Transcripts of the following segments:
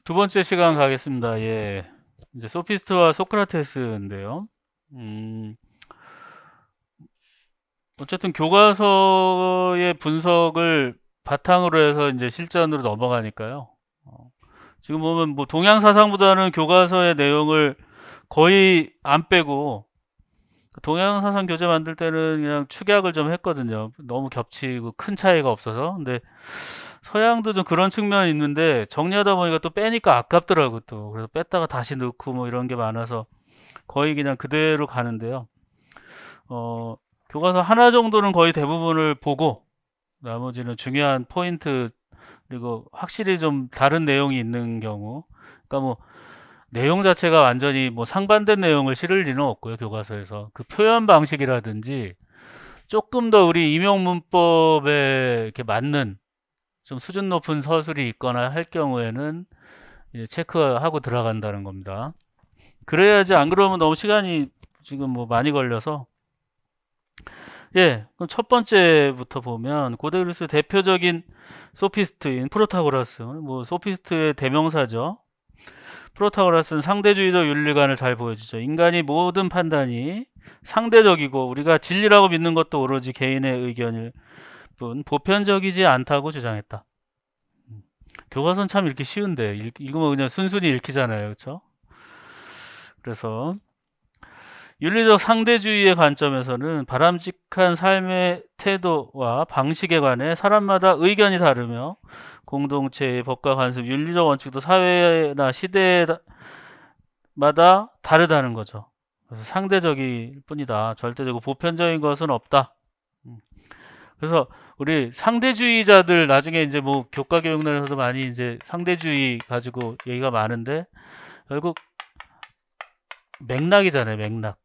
두 번째 시간 가겠습니다. 예. 이제 소피스트와 소크라테스인데요. 음, 어쨌든 교과서의 분석을 바탕으로 해서 이제 실전으로 넘어가니까요. 어, 지금 보면 뭐 동양 사상보다는 교과서의 내용을 거의 안 빼고 동양 사상 교재 만들 때는 그냥 축약을 좀 했거든요. 너무 겹치고 큰 차이가 없어서. 근데 서양도 좀 그런 측면이 있는데 정리하다 보니까 또 빼니까 아깝더라고 또. 그래서 뺐다가 다시 넣고 뭐 이런 게 많아서 거의 그냥 그대로 가는데요. 어, 교과서 하나 정도는 거의 대부분을 보고 나머지는 중요한 포인트 그리고 확실히 좀 다른 내용이 있는 경우 그러니까 뭐 내용 자체가 완전히 뭐 상반된 내용을 실을 리는 없고요. 교과서에서 그 표현 방식이라든지 조금 더 우리 임용 문법에 이렇게 맞는 좀 수준 높은 서술이 있거나 할 경우에는 이제 체크하고 들어간다는 겁니다. 그래야지 안 그러면 너무 시간이 지금 뭐 많이 걸려서 예, 그럼 첫 번째부터 보면 고대 그리스 대표적인 소피스트인 프로타고라스, 뭐 소피스트의 대명사죠. 프로타고라스는 상대주의적 윤리관을 잘 보여주죠. 인간이 모든 판단이 상대적이고 우리가 진리라고 믿는 것도 오로지 개인의 의견일 뿐 보편적이지 않다고 주장했다. 교과서는 참 읽기 쉬운데 읽으면 그냥 순순히 읽히잖아요, 그렇죠? 그래서 윤리적 상대주의의 관점에서는 바람직한 삶의 태도와 방식에 관해 사람마다 의견이 다르며 공동체의 법과 관습, 윤리적 원칙도 사회나 시대마다 다르다는 거죠. 그래서 상대적일 뿐이다. 절대적이고 보편적인 것은 없다. 음. 그래서 우리 상대주의자들 나중에 이제 뭐 교과 교육론에서도 많이 이제 상대주의 가지고 얘기가 많은데 결국 맥락이잖아요, 맥락.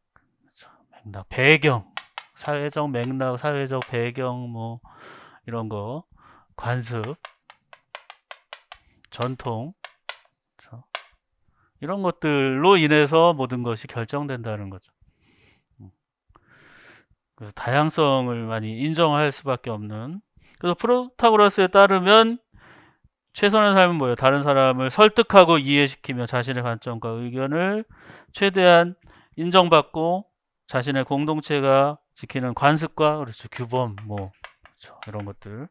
맥락, 배경, 사회적 맥락, 사회적 배경, 뭐 이런 거, 관습, 전통, 그렇죠? 이런 것들로 인해서 모든 것이 결정된다는 거죠. 음. 그래서 다양성을 많이 인정할 수밖에 없는. 그래서 프로타고라스에 따르면 최선의 삶은 뭐예요? 다른 사람을 설득하고 이해시키며 자신의 관점과 의견을 최대한 인정받고 자신의 공동체가 지키는 관습과 그렇죠 규범 뭐 그렇죠 이런 것들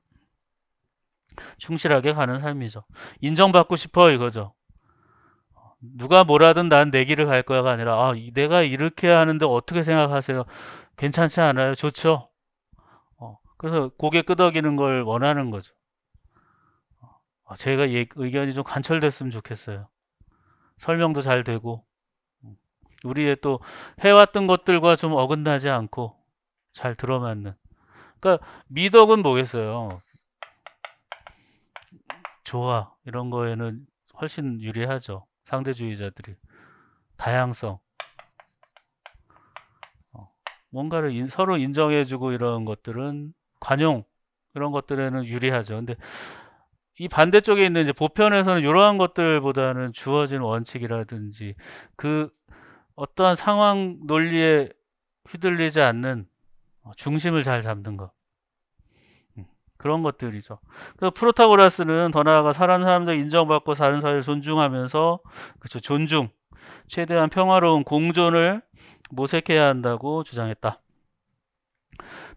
충실하게 가는 삶이죠. 인정받고 싶어 이거죠. 누가 뭐라든 난 내 길을 갈 거야가 아니라 내가 이렇게 하는데 어떻게 생각하세요? 괜찮지 않아요? 좋죠. 그래서 고개 끄덕이는 걸 원하는 거죠. 제가 의견이 좀 관철됐으면 좋겠어요. 설명도 잘 되고 우리의 또 해왔던 것들과 좀 어긋나지 않고 잘 들어맞는. 그러니까 미덕은 뭐겠어요? 조화 이런 거에는 훨씬 유리하죠. 상대주의자들이 다양성, 뭔가를 서로 인정해주고 이런 것들은 관용 이런 것들에는 유리하죠. 근데 이 반대쪽에 있는 이제 보편에서는 이러한 것들보다는 주어진 원칙이라든지 그 어떠한 상황 논리에 휘둘리지 않는 중심을 잘 잡는 것. 음, 그런 것들이죠. 그래서 프로타고라스는 더 나아가 사람 사람들 인정받고 다른 사회를 존중하면서 그렇죠. 존중, 최대한 평화로운 공존을 모색해야 한다고 주장했다.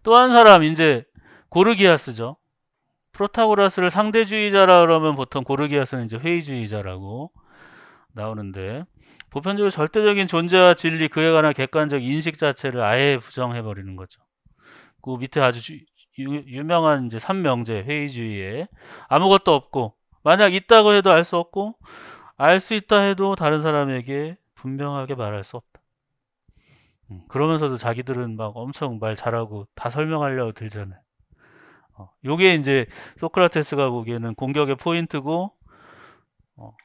또 한 사람 이제 고르기아스죠. 프로타고라스를 상대주의자라 그러면 보통 고르기아스는 이제 회의주의자라고 나오는데 보편적으로 절대적인 존재와 진리 그에 관한 객관적 인식 자체를 아예 부정해 버리는 거죠. 그 밑에 아주 유명한 이제 삼명제 회의주의에 아무것도 없고 만약 있다고 해도 알 수 없고 알 수 있다 해도 다른 사람에게 분명하게 말할 수 없다. 그러면서도 자기들은 막 엄청 말 잘하고 다 설명하려고 들잖아요. 요게 이제 소크라테스가 보기에는 공격의 포인트고 어,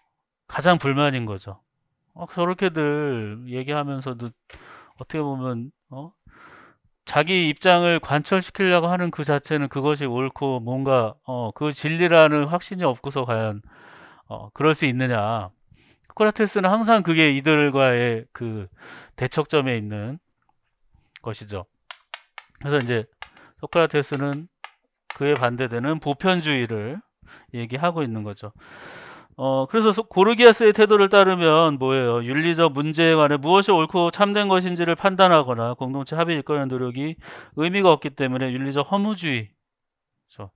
가장 불만인 거죠. 저렇게들 얘기하면서도 어떻게 보면 자기 입장을 관철시키려고 하는 그 자체는 그것이 옳고 뭔가 그 진리라는 확신이 없고서 과연 그럴 수 있느냐. 소크라테스는 항상 그게 이들과의 그 대척점에 있는 것이죠. 그래서 이제 소크라테스는 그에 반대되는 보편주의를 얘기하고 있는 거죠. 그래서 고르기아스의 태도를 따르면 뭐예요? 윤리적 문제에 관해 무엇이 옳고 참된 것인지를 판단하거나 공동체 합의를 이끌어내는 노력이 의미가 없기 때문에 윤리적 허무주의. 그렇죠.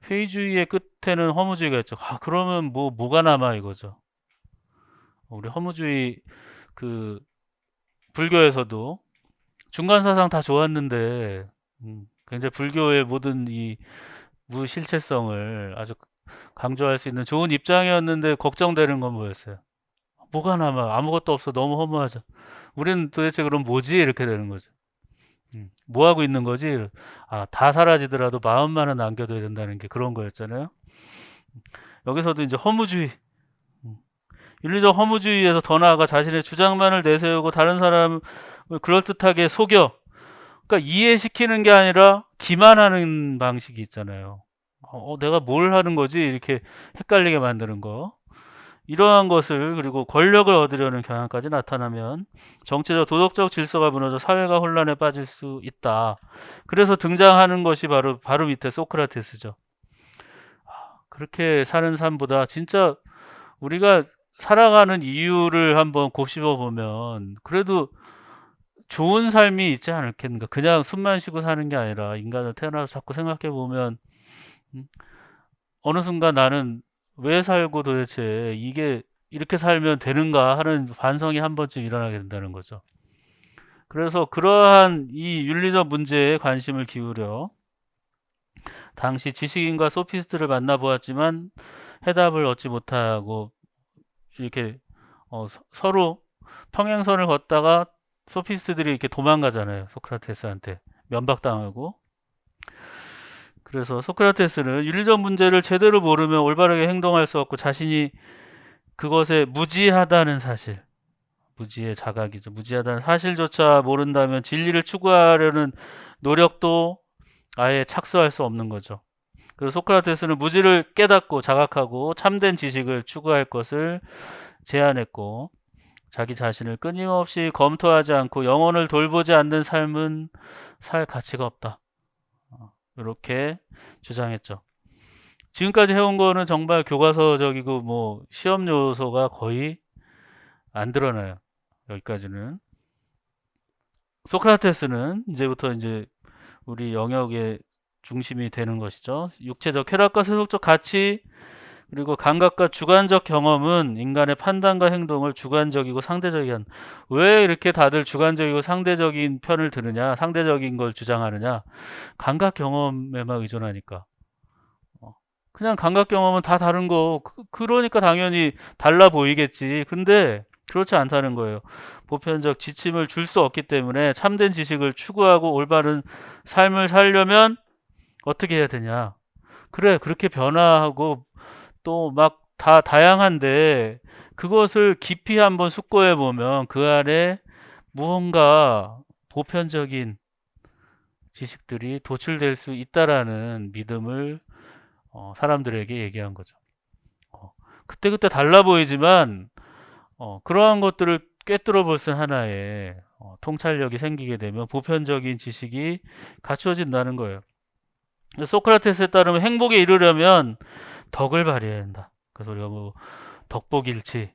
회의주의의 끝에는 허무주의가 있죠. 그러면 뭐가 남아 이거죠. 우리 허무주의 그 불교에서도 중간 사상 다 좋았는데 굉장히 불교의 모든 이 무실체성을 아주 강조할 수 있는 좋은 입장이었는데 걱정되는 건 뭐였어요? 뭐가 남아? 아무것도 없어. 너무 허무하죠. 우리는 도대체 그럼 뭐지? 이렇게 되는 거죠. 뭐 하고 있는 거지? 다 사라지더라도 마음만은 남겨둬야 된다는 게 그런 거였잖아요. 여기서도 이제 허무주의, 윤리적 허무주의에서 더 나아가 자신의 주장만을 내세우고 다른 사람을 그럴듯하게 속여, 그러니까 이해시키는 게 아니라 기만하는 방식이 있잖아요. 내가 뭘 하는 거지? 이렇게 헷갈리게 만드는 거. 이러한 것을 그리고 권력을 얻으려는 경향까지 나타나면 정치적 도덕적 질서가 무너져 사회가 혼란에 빠질 수 있다. 그래서 등장하는 것이 바로 밑에 소크라테스죠. 그렇게 사는 삶보다 진짜 우리가 살아가는 이유를 한번 곱씹어 보면 그래도 좋은 삶이 있지 않겠는가. 그냥 숨만 쉬고 사는 게 아니라 인간을 태어나서 자꾸 생각해 보면 음, 어느 순간 나는 왜 살고 도대체 이게 이렇게 살면 되는가 하는 반성이 한 번쯤 일어나게 된다는 거죠. 그래서 그러한 이 윤리적 문제에 관심을 기울여 당시 지식인과 소피스트를 만나보았지만 해답을 얻지 못하고 이렇게 서로 평행선을 걷다가 소피스트들이 이렇게 도망가잖아요. 소크라테스한테 면박당하고. 그래서 소크라테스는 윤리적 문제를 제대로 모르면 올바르게 행동할 수 없고 자신이 그것에 무지하다는 사실, 무지의 자각이죠. 무지하다는 사실조차 모른다면 진리를 추구하려는 노력도 아예 착수할 수 없는 거죠. 그래서 소크라테스는 무지를 깨닫고 자각하고 참된 지식을 추구할 것을 제안했고 자기 자신을 끊임없이 검토하지 않고 영혼을 돌보지 않는 삶은 살 가치가 없다. 이렇게 주장했죠. 지금까지 해온 거는 정말 교과서적이고 뭐 시험 요소가 거의 안 드러나요. 여기까지는. 소크라테스는 이제부터 이제 우리 영역의 중심이 되는 것이죠. 육체적 쾌락과 세속적 가치 그리고 감각과 주관적 경험은 인간의 판단과 행동을 주관적이고 상대적인 왜 이렇게 다들 주관적이고 상대적인 편을 드느냐 상대적인 걸 주장하느냐 감각 경험에만 의존하니까 그냥 감각 경험은 다 다른 거 그러니까 당연히 달라 보이겠지 근데 그렇지 않다는 거예요. 보편적 지침을 줄 수 없기 때문에 참된 지식을 추구하고 올바른 삶을 살려면 어떻게 해야 되냐 그래 그렇게 변화하고 또 막 다 다양한데 그것을 깊이 한번 숙고해 보면 그 안에 무언가 보편적인 지식들이 도출될 수 있다라는 믿음을 사람들에게 얘기한 거죠. 그때그때 달라 보이지만 그러한 것들을 꿰뚫어 볼 수 하나의 통찰력이 생기게 되면 보편적인 지식이 갖추어진다는 거예요. 소크라테스에 따르면 행복에 이르려면 덕을 발휘해야 한다. 그래서 우리가 뭐 덕복일치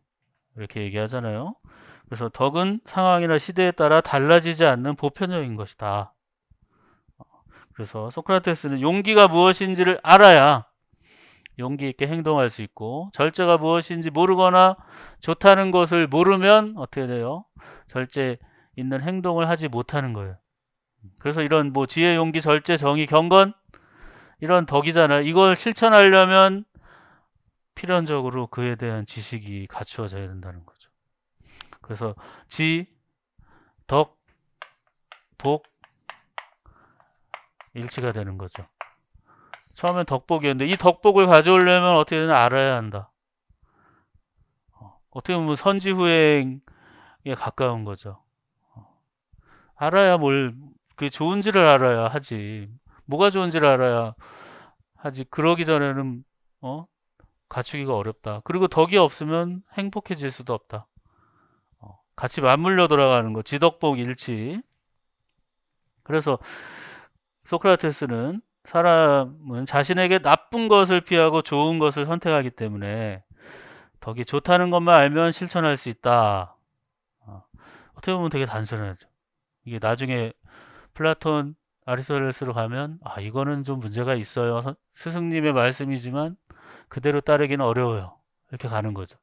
이렇게 얘기하잖아요. 그래서 덕은 상황이나 시대에 따라 달라지지 않는 보편적인 것이다. 그래서 소크라테스는 용기가 무엇인지를 알아야 용기 있게 행동할 수 있고 절제가 무엇인지 모르거나 좋다는 것을 모르면 어떻게 돼요? 절제 있는 행동을 하지 못하는 거예요. 그래서 이런 뭐 지혜, 용기, 절제, 정의, 경건 이런 덕이잖아요. 이걸 실천하려면 필연적으로 그에 대한 지식이 갖추어져야 된다는 거죠. 그래서 지, 덕, 복 일치가 되는 거죠. 처음엔 덕복이었는데 이 덕복을 가져오려면 어떻게 되나 알아야 한다. 어떻게 보면 선지후행에 가까운 거죠. 알아야 그게 좋은지를 알아야 하지. 뭐가 좋은지를 알아야 하지. 그러기 전에는 갖추기가 어렵다. 그리고 덕이 없으면 행복해질 수도 없다. 같이 맞물려 돌아가는 거. 지덕복 일치. 그래서 소크라테스는 사람은 자신에게 나쁜 것을 피하고 좋은 것을 선택하기 때문에 덕이 좋다는 것만 알면 실천할 수 있다. 어떻게 보면 되게 단순하죠. 이게 나중에 플라톤, 아리스토텔레스로 가면 이거는 좀 문제가 있어요. 스승님의 말씀이지만 그대로 따르기는 어려워요. 이렇게 가는 거죠.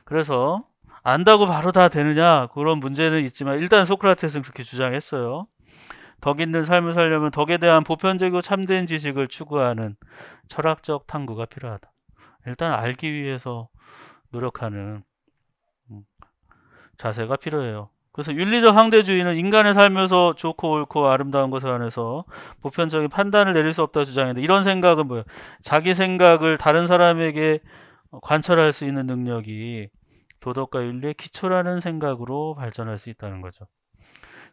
그래서 안다고 바로 다 되느냐 그런 문제는 있지만 일단 소크라테스는 그렇게 주장했어요. 덕 있는 삶을 살려면 덕에 대한 보편적이고 참된 지식을 추구하는 철학적 탐구가 필요하다. 일단 알기 위해서 노력하는 자세가 필요해요. 그래서 윤리적 상대주의는 인간의 삶에서 좋고 옳고 아름다운 것에 관해서 보편적인 판단을 내릴 수 없다 주장했는데, 이런 생각은 뭐예요? 자기 생각을 다른 사람에게 관철할 수 있는 능력이 도덕과 윤리의 기초라는 생각으로 발전할 수 있다는 거죠.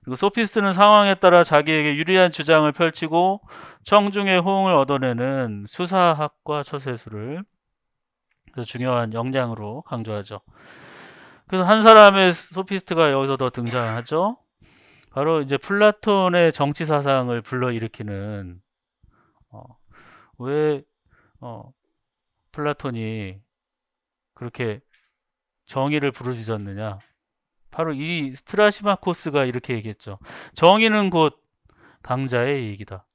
그리고 소피스트는 상황에 따라 자기에게 유리한 주장을 펼치고 청중의 호응을 얻어내는 수사학과 처세술을 중요한 역량으로 강조하죠. 그래서 한 사람의 소피스트가 여기서 더 등장하죠. 바로 이제 플라톤의 정치 사상을 불러일으키는, 왜 플라톤이 그렇게 정의를 부르짖었느냐. 바로 이 스트라시마코스가 이렇게 얘기했죠. 정의는 곧 강자의 이익이다.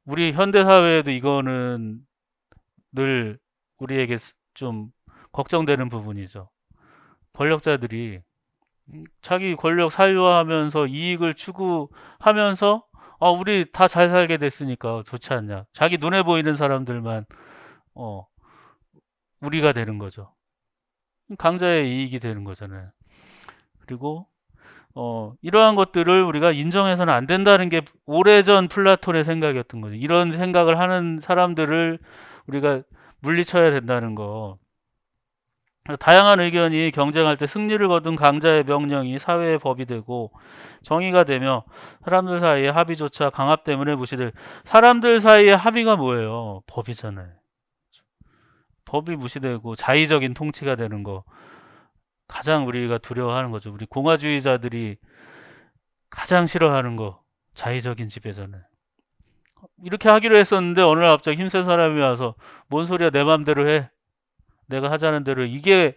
우리 현대사회에도 이거는 늘 우리에게 좀 걱정되는 부분이죠. 권력자들이 자기 권력 사유화하면서 이익을 추구하면서 우리 다 잘 살게 됐으니까 좋지 않냐. 자기 눈에 보이는 사람들만 우리가 되는 거죠. 강자의 이익이 되는 거잖아요. 그리고 이러한 것들을 우리가 인정해서는 안 된다는 게 오래전 플라톤의 생각이었던 거죠. 이런 생각을 하는 사람들을 우리가 물리쳐야 된다는 거. 다양한 의견이 경쟁할 때 승리를 거둔 강자의 명령이 사회의 법이 되고 정의가 되며 사람들 사이의 합의조차 강압 때문에 무시될. 사람들 사이의 합의가 뭐예요? 법이잖아요. 법이 무시되고 자의적인 통치가 되는 거 가장 우리가 두려워하는 거죠. 우리 공화주의자들이 가장 싫어하는 거 자의적인 지배잖아요. 이렇게 하기로 했었는데 어느 날 갑자기 힘센 사람이 와서 뭔 소리야, 내 맘대로 해, 내가 하자는 대로. 이게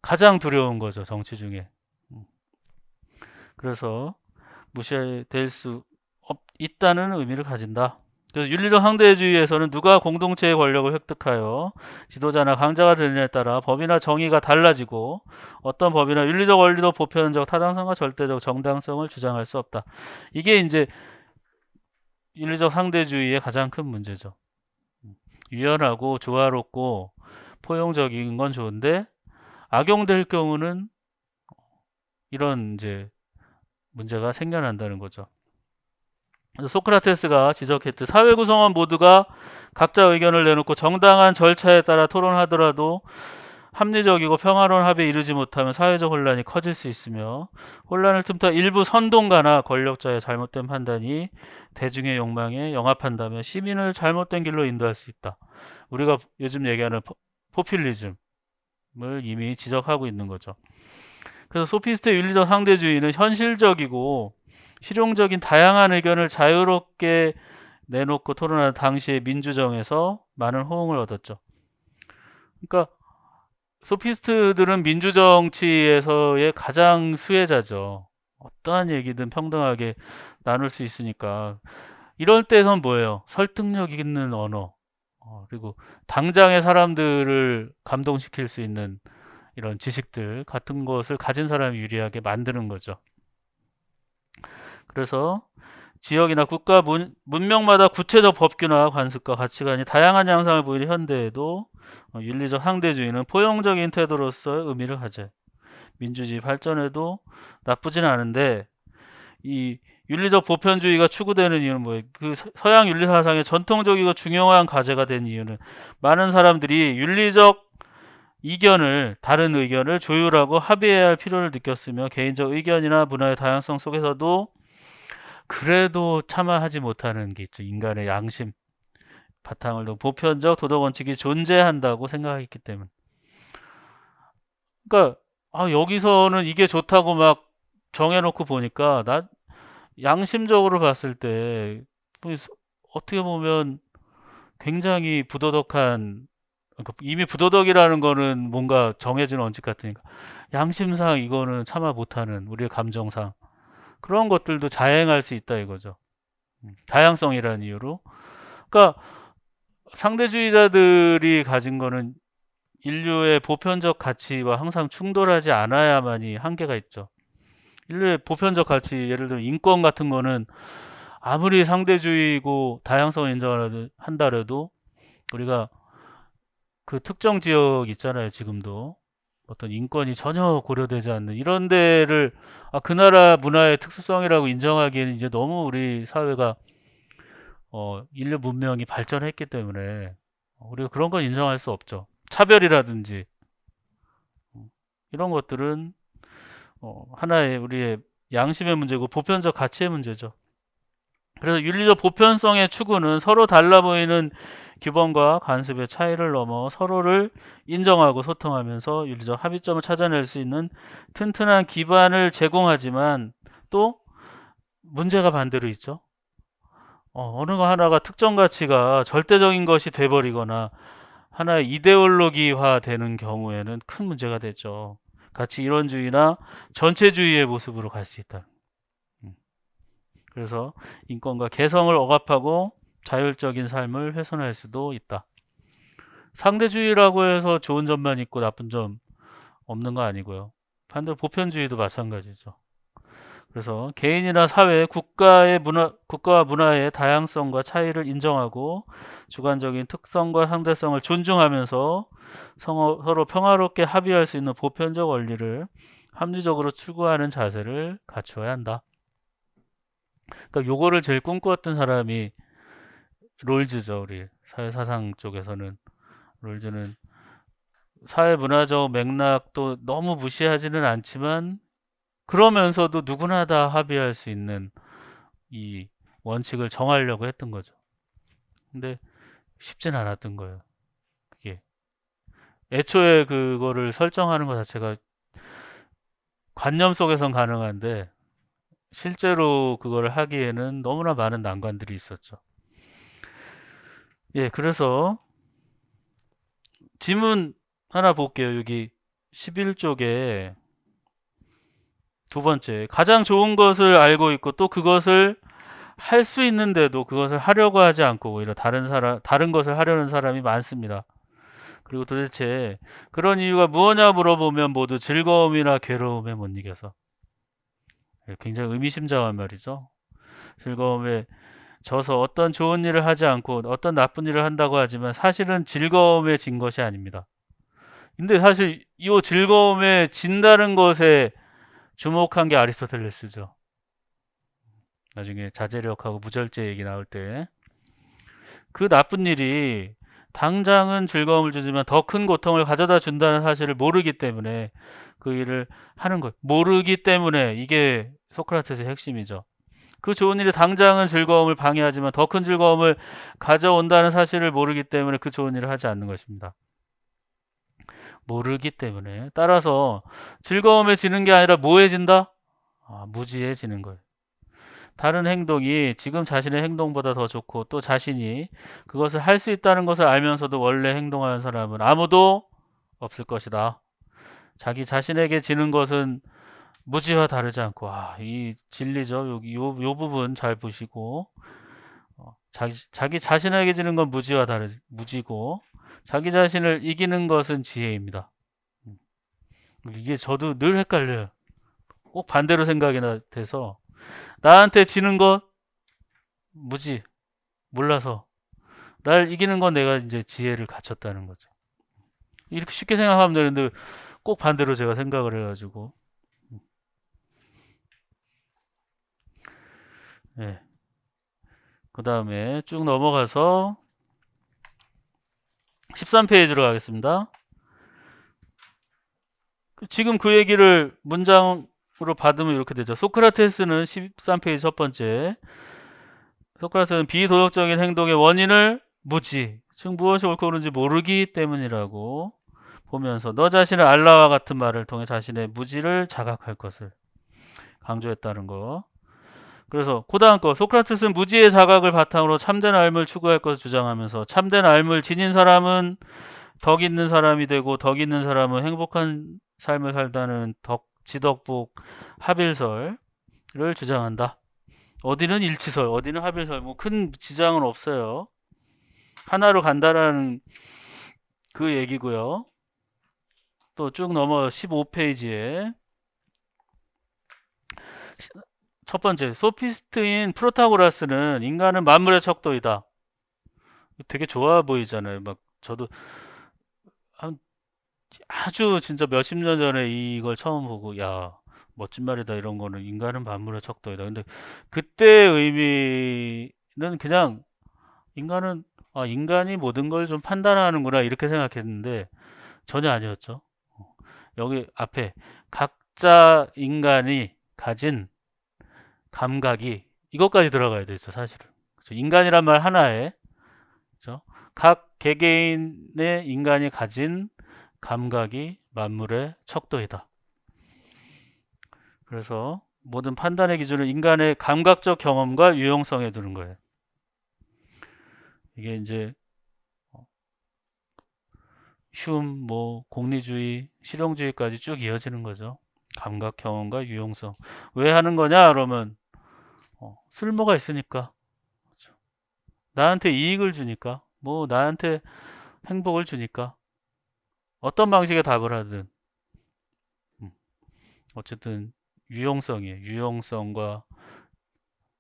가장 두려운 거죠, 정치 중에. 그래서 무시될 수 있다는 의미를 가진다. 그래서 윤리적 상대주의에서는 누가 공동체의 권력을 획득하여 지도자나 강자가 되느냐에 따라 법이나 정의가 달라지고 어떤 법이나 윤리적 원리도 보편적 타당성과 절대적 정당성을 주장할 수 없다. 이게 이제 윤리적 상대주의의 가장 큰 문제죠. 유연하고 조화롭고 포용적인 건 좋은데 악용될 경우는 이런 이제 문제가 생겨난다는 거죠. 소크라테스가 지적했듯 사회 구성원 모두가 각자 의견을 내놓고 정당한 절차에 따라 토론하더라도 합리적이고 평화로운 합의에 이르지 못하면 사회적 혼란이 커질 수 있으며, 혼란을 틈타 일부 선동가나 권력자의 잘못된 판단이 대중의 욕망에 영합한다면 시민을 잘못된 길로 인도할 수 있다. 우리가 요즘 얘기하는 포퓰리즘을 이미 지적하고 있는 거죠. 그래서 소피스트의 윤리적 상대주의는 현실적이고 실용적인 다양한 의견을 자유롭게 내놓고 토론하는 당시의 민주정에서 많은 호응을 얻었죠. 그러니까 소피스트들은 민주정치에서의 가장 수혜자죠. 어떠한 얘기든 평등하게 나눌 수 있으니까. 이럴 때선 뭐예요? 설득력 있는 언어, 그리고 당장의 사람들을 감동시킬 수 있는 이런 지식들 같은 것을 가진 사람이 유리하게 만드는 거죠. 그래서 지역이나 국가 문명마다 구체적 법규나 관습과 가치관이 다양한 양상을 보이는 현대에도 윤리적 상대주의는 포용적인 태도로서의 의미를 가져요. 민주주의 발전에도 나쁘진 않은데 이 윤리적 보편주의가 추구되는 이유는 뭐예요? 그 서양 윤리 사상의 전통적이고 중요한 과제가 된 이유는 많은 사람들이 윤리적 다른 의견을 조율하고 합의해야 할 필요를 느꼈으며 개인적 의견이나 문화의 다양성 속에서도 그래도 참아하지 못하는 게 있죠. 인간의 양심 바탕을 둔 보편적 도덕 원칙이 존재한다고 생각했기 때문. 그러니까 여기서는 이게 좋다고 막 정해놓고 보니까 나 양심적으로 봤을 때 어떻게 보면 굉장히 부도덕한 그러니까 이미 부도덕이라는 거는 뭔가 정해진 원칙 같으니까 양심상 이거는 참아 못하는 우리의 감정상 그런 것들도 자행할 수 있다 이거죠. 다양성이라는 이유로. 그러니까 상대주의자들이 가진 거는 인류의 보편적 가치와 항상 충돌하지 않아야만이 한계가 있죠. 인류의 보편적 가치, 예를 들어 인권 같은 거는 아무리 상대주의고 다양성을 인정한다래도 우리가 그 특정 지역 있잖아요, 지금도. 어떤 인권이 전혀 고려되지 않는 이런 데를 그 나라 문화의 특수성이라고 인정하기에는 이제 너무 우리 사회가 인류 문명이 발전했기 때문에 우리가 그런 건 인정할 수 없죠. 차별이라든지 이런 것들은 하나의 우리의 양심의 문제고 보편적 가치의 문제죠. 그래서 윤리적 보편성의 추구는 서로 달라 보이는 규범과 관습의 차이를 넘어 서로를 인정하고 소통하면서 윤리적 합의점을 찾아낼 수 있는 튼튼한 기반을 제공하지만 또 문제가 반대로 있죠. 어느 거 하나가 특정 가치가 절대적인 것이 돼버리거나 하나의 이데올로기화 되는 경우에는 큰 문제가 되죠. 가치 이론주의나 전체주의의 모습으로 갈 수 있다. 그래서 인권과 개성을 억압하고 자율적인 삶을 훼손할 수도 있다. 상대주의라고 해서 좋은 점만 있고 나쁜 점 없는 거 아니고요. 반대로 보편주의도 마찬가지죠. 그래서 개인이나 사회, 국가와 문화의 다양성과 차이를 인정하고 주관적인 특성과 상대성을 존중하면서 서로 평화롭게 합의할 수 있는 보편적 원리를 합리적으로 추구하는 자세를 갖추어야 한다. 그러니까 요거를 제일 꿈꾸었던 사람이 롤즈죠. 우리 사회사상 쪽에서는. 롤즈는 사회 문화적 맥락도 너무 무시하지는 않지만 그러면서도 누구나 다 합의할 수 있는 이 원칙을 정하려고 했던 거죠. 근데 쉽진 않았던 거예요. 그게 애초에 그거를 설정하는 것 자체가 관념 속에선 가능한데 실제로 그걸 하기에는 너무나 많은 난관들이 있었죠. 예, 그래서 지문 하나 볼게요. 여기 11쪽에 두 번째, 가장 좋은 것을 알고 있고 또 그것을 할 수 있는데도 그것을 하려고 하지 않고 오히려 다른 것을 하려는 사람이 많습니다. 그리고 도대체 그런 이유가 무엇냐 물어보면 모두 즐거움이나 괴로움에 못 이겨서. 굉장히 의미심장한 말이죠. 즐거움에 져서 어떤 좋은 일을 하지 않고 어떤 나쁜 일을 한다고 하지만 사실은 즐거움에 진 것이 아닙니다. 근데 사실 이 즐거움에 진다는 것에 주목한 게 아리스토텔레스죠. 나중에 자제력하고 무절제 얘기 나올 때 그 나쁜 일이 당장은 즐거움을 주지만 더 큰 고통을 가져다 준다는 사실을 모르기 때문에 그 일을 하는 것. 모르기 때문에 이게 소크라테스의 핵심이죠. 그 좋은 일이 당장은 즐거움을 방해하지만 더 큰 즐거움을 가져온다는 사실을 모르기 때문에 그 좋은 일을 하지 않는 것입니다. 모르기 때문에. 따라서 즐거움해지는 게 아니라 뭐해진다? 무지해지는 거예요. 다른 행동이 지금 자신의 행동보다 더 좋고 또 자신이 그것을 할 수 있다는 것을 알면서도 원래 행동하는 사람은 아무도 없을 것이다. 자기 자신에게 지는 것은 무지와 다르지 않고 이 진리죠. 여기 요 부분 잘 보시고 자기 자신에게 지는 건 무지고 자기 자신을 이기는 것은 지혜입니다. 이게 저도 늘 헷갈려요. 꼭 반대로 생각이 돼서 나한테 지는 것 무지 몰라서 날 이기는 건 내가 이제 지혜를 갖췄다는 거죠. 이렇게 쉽게 생각하면 되는데 꼭 반대로 제가 생각을 해가지고 네. 그 다음에 쭉 넘어가서 13페이지로 가겠습니다. 지금 그 얘기를 문장으로 받으면 이렇게 되죠. 소크라테스는 13페이지 첫 번째, 소크라테스는 비도덕적인 행동의 원인을 무지, 즉 무엇이 옳고 그른지 모르기 때문이라고 보면서 너 자신을 알라와 같은 말을 통해 자신의 무지를 자각할 것을 강조했다는 거. 그래서 그 다음 거, 소크라테스는 무지의 자각을 바탕으로 참된 알을 추구할 것을 주장하면서 참된 알을 지닌 사람은 덕 있는 사람이 되고 덕 있는 사람은 행복한 삶을 살다는 지덕복 합일설을 주장한다. 어디는 일치설, 어디는 합일설, 뭐 큰 지장은 없어요. 하나로 간다라는 그 얘기고요. 또 쭉 넘어 15페이지에 첫 번째, 소피스트인 프로타고라스는 인간은 만물의 척도이다. 되게 좋아 보이잖아요. 막 저도 한 아주 진짜 몇십 년 전에 이걸 처음 보고 야 멋진 말이다 이런 거는 인간은 만물의 척도이다. 근데 그때 의미는 그냥 인간은 인간이 모든 걸 좀 판단하는구나 이렇게 생각했는데 전혀 아니었죠. 여기 앞에 각자 인간이 가진 감각이 이것까지 들어가야 되죠 사실은. 그렇죠? 인간이란 말 하나에 그렇죠? 각 개개인의 인간이 가진 감각이 만물의 척도이다. 그래서 모든 판단의 기준을 인간의 감각적 경험과 유용성에 두는 거예요. 이게 이제 뭐 공리주의, 실용주의까지 쭉 이어지는 거죠. 감각 경험과 유용성. 왜 하는 거냐? 그러면 쓸모가 있으니까. 그렇죠. 나한테 이익을 주니까. 뭐 나한테 행복을 주니까. 어떤 방식의 답을 하든 어쨌든 유용성이에요. 유용성과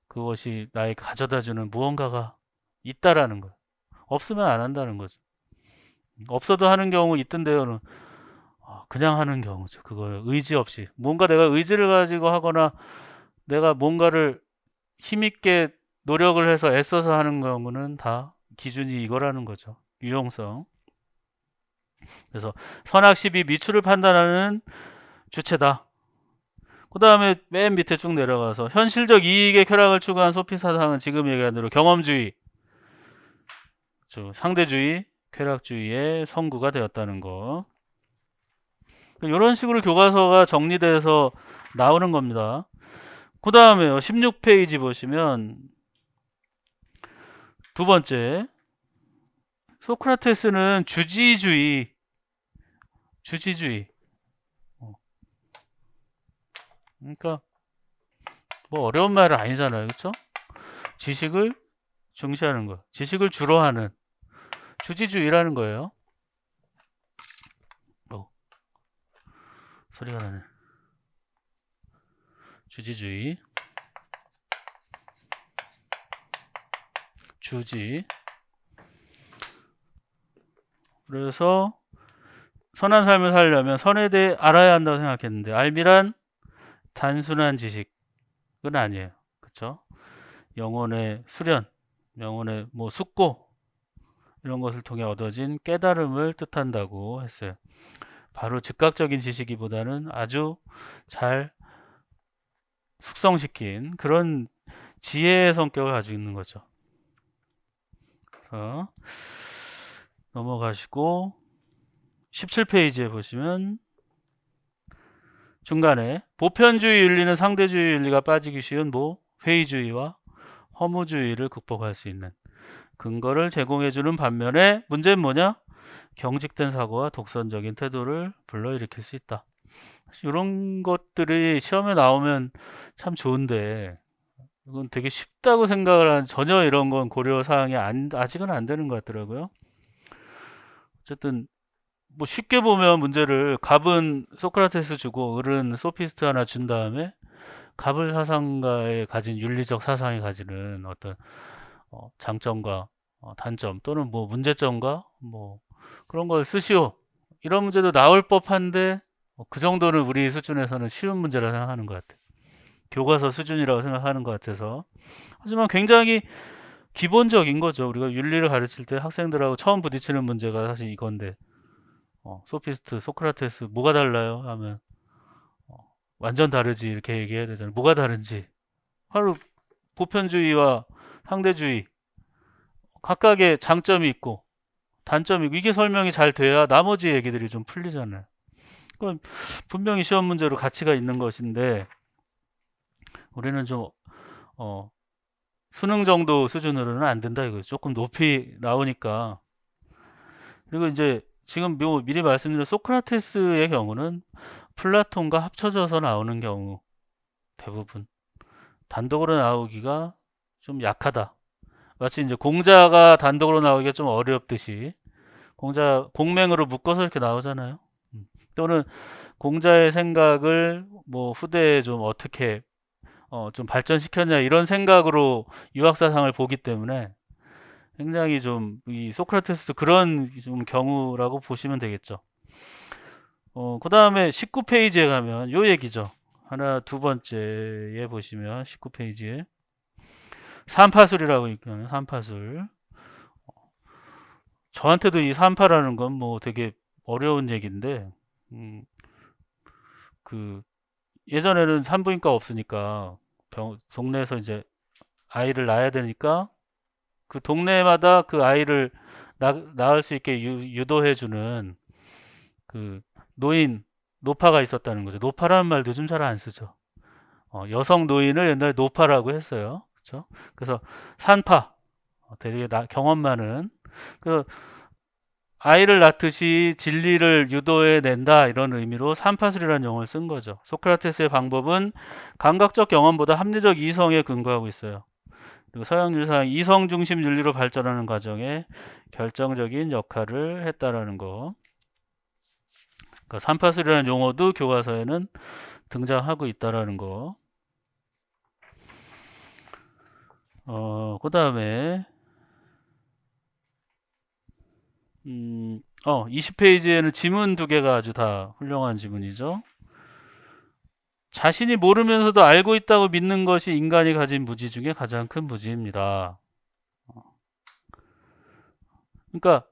그것이 나에게 가져다주는 무언가가 있다라는 거예요. 없으면 안 한다는 거죠. 없어도 하는 경우 있던데요. 그냥 하는 경우죠. 그거 의지 없이. 뭔가 내가 의지를 가지고 하거나 내가 뭔가를 힘있게 노력을 해서 애써서 하는 경우는 다 기준이 이거라는 거죠. 유용성. 그래서 선악십이 미추를 판단하는 주체다. 그 다음에 맨 밑에 쭉 내려가서 현실적 이익의 쾌락을 추구한 소피 사상은 지금 얘기한 대로 경험주의, 상대주의, 쾌락주의의 선구가 되었다는 거. 이런 식으로 교과서가 정리돼서 나오는 겁니다. 그 다음에요. 16페이지 보시면 두 번째 소크라테스는 주지주의 그러니까 뭐 어려운 말은 아니잖아요. 그렇죠? 지식을 중시하는 거. 지식을 주로 하는 주지주의라는 거예요. 소리가 나네. 주지주의. 주지. 그래서 선한 삶을 살려면 선에 대해 알아야 한다고 생각했는데 알미란 단순한 지식은 아니에요. 그렇죠? 영혼의 수련, 영혼의 뭐 숙고 이런 것을 통해 얻어진 깨달음을 뜻한다고 했어요. 바로 즉각적인 지식이보다는 아주 잘 숙성시킨 그런 지혜의 성격을 가지고 있는 거죠. 넘어가시고 17페이지에 보시면 중간에 보편주의 윤리는 상대주의 윤리가 빠지기 쉬운 회의주의와 허무주의를 극복할 수 있는 근거를 제공해주는 반면에 문제는 뭐냐? 경직된 사고와 독선적인 태도를 불러일으킬 수 있다. 이런 것들이 시험에 나오면 참 좋은데 이건 되게 쉽다고 생각을 하는 전혀 이런 건 고려 사항이 아직은 안 되는 것 같더라고요. 어쨌든 뭐 쉽게 보면 문제를 갑은 소크라테스 주고 을은 소피스트 하나 준 다음에 갑을 사상가의 가진 윤리적 사상이 가지는 어떤 장점과 단점 또는 뭐 문제점과 뭐 그런 걸 쓰시오. 이런 문제도 나올 법한데 그 정도는 우리 수준에서는 쉬운 문제라 생각하는 것 같아요. 교과서 수준이라고 생각하는 것 같아서. 하지만 굉장히 기본적인 거죠. 우리가 윤리를 가르칠 때 학생들하고 처음 부딪히는 문제가 사실 이건데 소피스트, 소크라테스 뭐가 달라요? 하면 완전 다르지 이렇게 얘기해야 되잖아요. 뭐가 다른지. 바로 보편주의와 상대주의 각각의 장점이 있고 단점이 있고 이게 설명이 잘 돼야 나머지 얘기들이 좀 풀리잖아요. 그건 분명히 시험 문제로 가치가 있는 것인데 우리는 좀 수능 정도 수준으로는 안 된다 이거죠. 조금 높이 나오니까. 그리고 이제 지금 미리 말씀드린 소크라테스의 경우는 플라톤과 합쳐져서 나오는 경우 대부분 단독으로 나오기가 좀 약하다. 마치 이제 공자가 단독으로 나오기가 좀 어렵듯이 공맹으로 묶어서 이렇게 나오잖아요. 또는 공자의 생각을 뭐 후대에 좀 어떻게 좀 발전시켰냐 이런 생각으로 유학사상을 보기 때문에 굉장히 좀 이 소크라테스도 그런 좀 경우라고 보시면 되겠죠. 그 다음에 19페이지에 가면 요 얘기죠. 하나 두 번째에 보시면 19페이지에 삼파술이라고 있거든요. 삼파술. 저한테도 이 삼파라는 건 뭐 되게 어려운 얘기인데 음, 그 예전에는 산부인과 없으니까 동네에서 이제 아이를 낳아야 되니까 그 동네마다 그 아이를 낳을 수 있게 유도해주는 그 노인, 노파가 있었다는 거죠. 노파라는 말도 요즘 잘 안 쓰죠. 여성 노인을 옛날에 노파라고 했어요. 그렇죠? 그래서 산파, 되게 경험 많은 그 아이를 낳듯이 진리를 유도해 낸다 이런 의미로 산파술이라는 용어를 쓴 거죠. 소크라테스의 방법은 감각적 경험보다 합리적 이성에 근거하고 있어요. 그리고 서양 윤리상 이성 중심 윤리로 발전하는 과정에 결정적인 역할을 했다라는 거. 그러니까 삼파술이라는 용어도 교과서에는 등장하고 있다라는 거. 그 다음에 20페이지에는 지문 두 개가 아주 다 훌륭한 지문이죠. 자신이 모르면서도 알고 있다고 믿는 것이 인간이 가진 무지 중에 가장 큰 무지입니다. 그러니까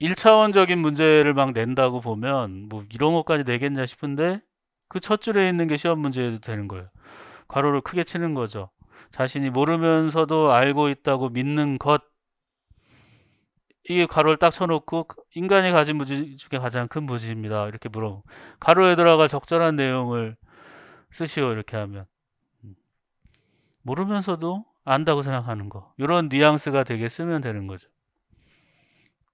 1차원적인 문제를 막 낸다고 보면 뭐 이런 것까지 내겠냐 싶은데 그 첫 줄에 있는 게 시험 문제도 되는 거예요. 괄호를 크게 치는 거죠. 자신이 모르면서도 알고 있다고 믿는 것, 이게 괄호를 딱 쳐놓고 인간이 가진 무지 중에 가장 큰 무지입니다. 이렇게 괄호에 들어갈 적절한 내용을 쓰시오. 이렇게 하면 모르면서도 안다고 생각하는 거, 이런 뉘앙스가 되게 쓰면 되는 거죠.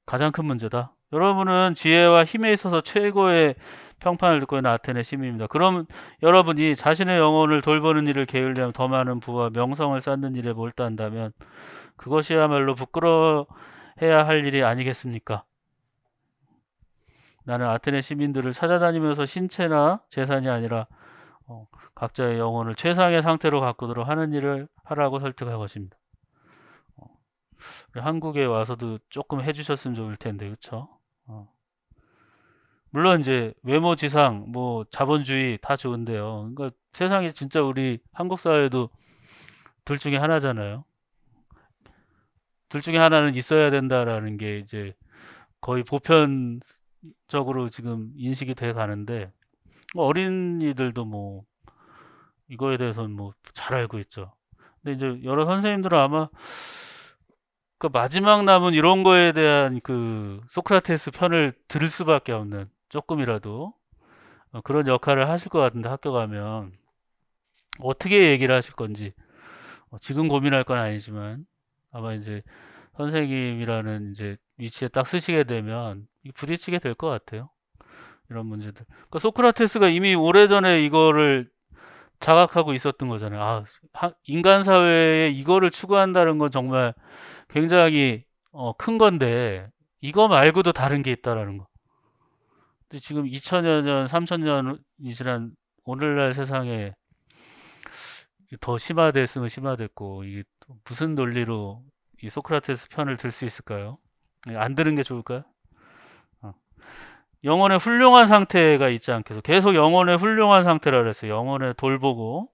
가장 큰 문제다. 여러분은 지혜와 힘에 있어서 최고의 평판을 듣고 있는 아테네 시민입니다. 그럼 여러분이 자신의 영혼을 돌보는 일을 게을리하면 더 많은 부와 명성을 쌓는 일에 몰두한다면 그것이야말로 부끄러워해야 할 일이 아니겠습니까? 나는 아테네 시민들을 찾아다니면서 신체나 재산이 아니라 각자의 영혼을 최상의 상태로 가꾸도록 하는 일을 하라고 설득할 것입니다. 한국에 와서도 조금 해주셨으면 좋을 텐데, 그쵸? 물론 이제 외모 지상, 뭐 자본주의 다 좋은데요. 그러니까 세상에 진짜 우리 한국 사회도 둘 중에 하나잖아요. 둘 중에 하나는 있어야 된다라는 게 이제 거의 보편적으로 지금 인식이 돼 가는데 어린이들도 뭐 이거에 대해서는 뭐 잘 알고 있죠. 근데 이제 여러 선생님들은 아마 그 마지막 남은 이런 거에 대한 그 소크라테스 편을 들을 수밖에 없는 조금이라도 그런 역할을 하실 것 같은데 학교 가면 어떻게 얘기를 하실 건지 지금 고민할 건 아니지만 아마 이제 선생님이라는 이제 위치에 딱 쓰시게 되면 부딪히게 될 것 같아요. 이런 문제들. 그러니까 소크라테스가 이미 오래전에 이거를 자각하고 있었던 거잖아요. 인간 사회에 이거를 추구한다는 건 정말 굉장히 큰 건데 이거 말고도 다른 게 있다라는 거. 근데 지금 2000여 년, 3000년이 지난 오늘날 세상에 더 심화됐으면 심화됐고 이게 또 무슨 논리로 이 소크라테스 편을 들 수 있을까요? 안 들은 게 좋을까요? 어. 영혼의 훌륭한 상태가 있지 않겠어. 계속 영혼의 훌륭한 상태라 그랬어요. 영혼의 돌보고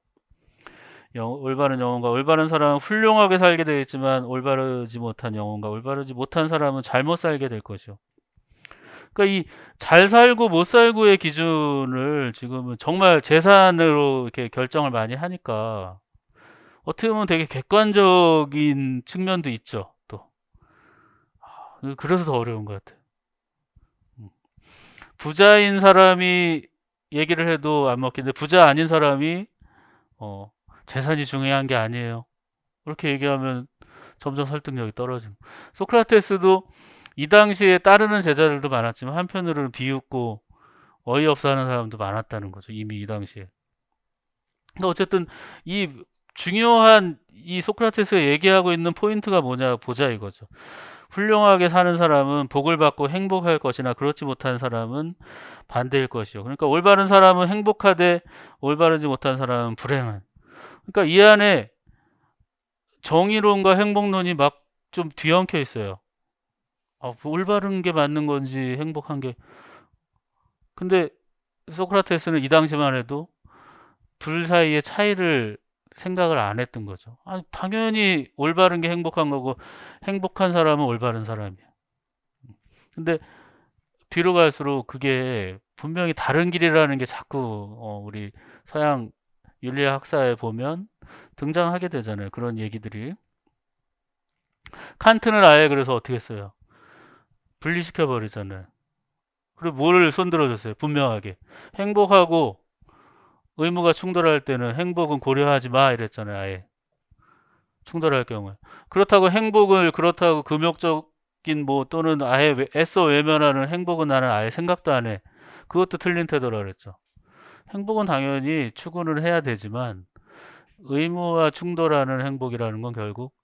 올바른 영혼과 올바른 사람은 훌륭하게 살게 되어 있지만 올바르지 못한 영혼과 올바르지 못한 사람은 잘못 살게 될 것이요. 그러니까 이 잘 살고 못 살고의 기준을 지금은 정말 재산으로 이렇게 결정을 많이 하니까 어떻게 보면 되게 객관적인 측면도 있죠. 또 그래서 더 어려운 것 같아요. 부자인 사람이 얘기를 해도 안 먹히는데 부자 아닌 사람이 어, 재산이 중요한 게 아니에요. 그렇게 얘기하면 점점 설득력이 떨어지는. 소크라테스도 이 당시에 따르는 제자들도 많았지만 한편으로는 비웃고 어이없어 하는 사람도 많았다는 거죠. 이미 이 당시에. 그러니까 어쨌든 이 중요한 이 소크라테스가 얘기하고 있는 포인트가 뭐냐 보자 이거죠. 훌륭하게 사는 사람은 복을 받고 행복할 것이나 그렇지 못한 사람은 반대일 것이요. 그러니까 올바른 사람은 행복하되 올바르지 못한 사람은 불행한. 그러니까 이 안에 정의론과 행복론이 막 좀 뒤엉켜 있어요. 올바른 게 맞는 건지 행복한 게. 근데 소크라테스는 이 당시만 해도 둘 사이의 차이를 생각을 안 했던 거죠. 당연히 올바른 게 행복한 거고 행복한 사람은 올바른 사람이야. 근데 뒤로 갈수록 그게 분명히 다른 길이라는 게 자꾸 우리 서양 윤리학 학사에 보면 등장하게 되잖아요. 그런 얘기들이. 칸트는 아예 그래서 어떻게 했어요? 분리시켜 버리잖아요. 그리고 뭘 손들어줬어요? 분명하게. 행복하고 의무가 충돌할 때는 행복은 고려하지 마 이랬잖아요. 아예. 충돌할 경우에. 그렇다고 행복을 그렇다고 금욕적인 뭐 또는 아예 애써 외면하는 행복은 나는 아예 생각도 안 해. 그것도 틀린 태도라 그랬죠. 행복은 당연히 추구는 해야 되지만 의무와 충돌하는 행복이라는 건 결국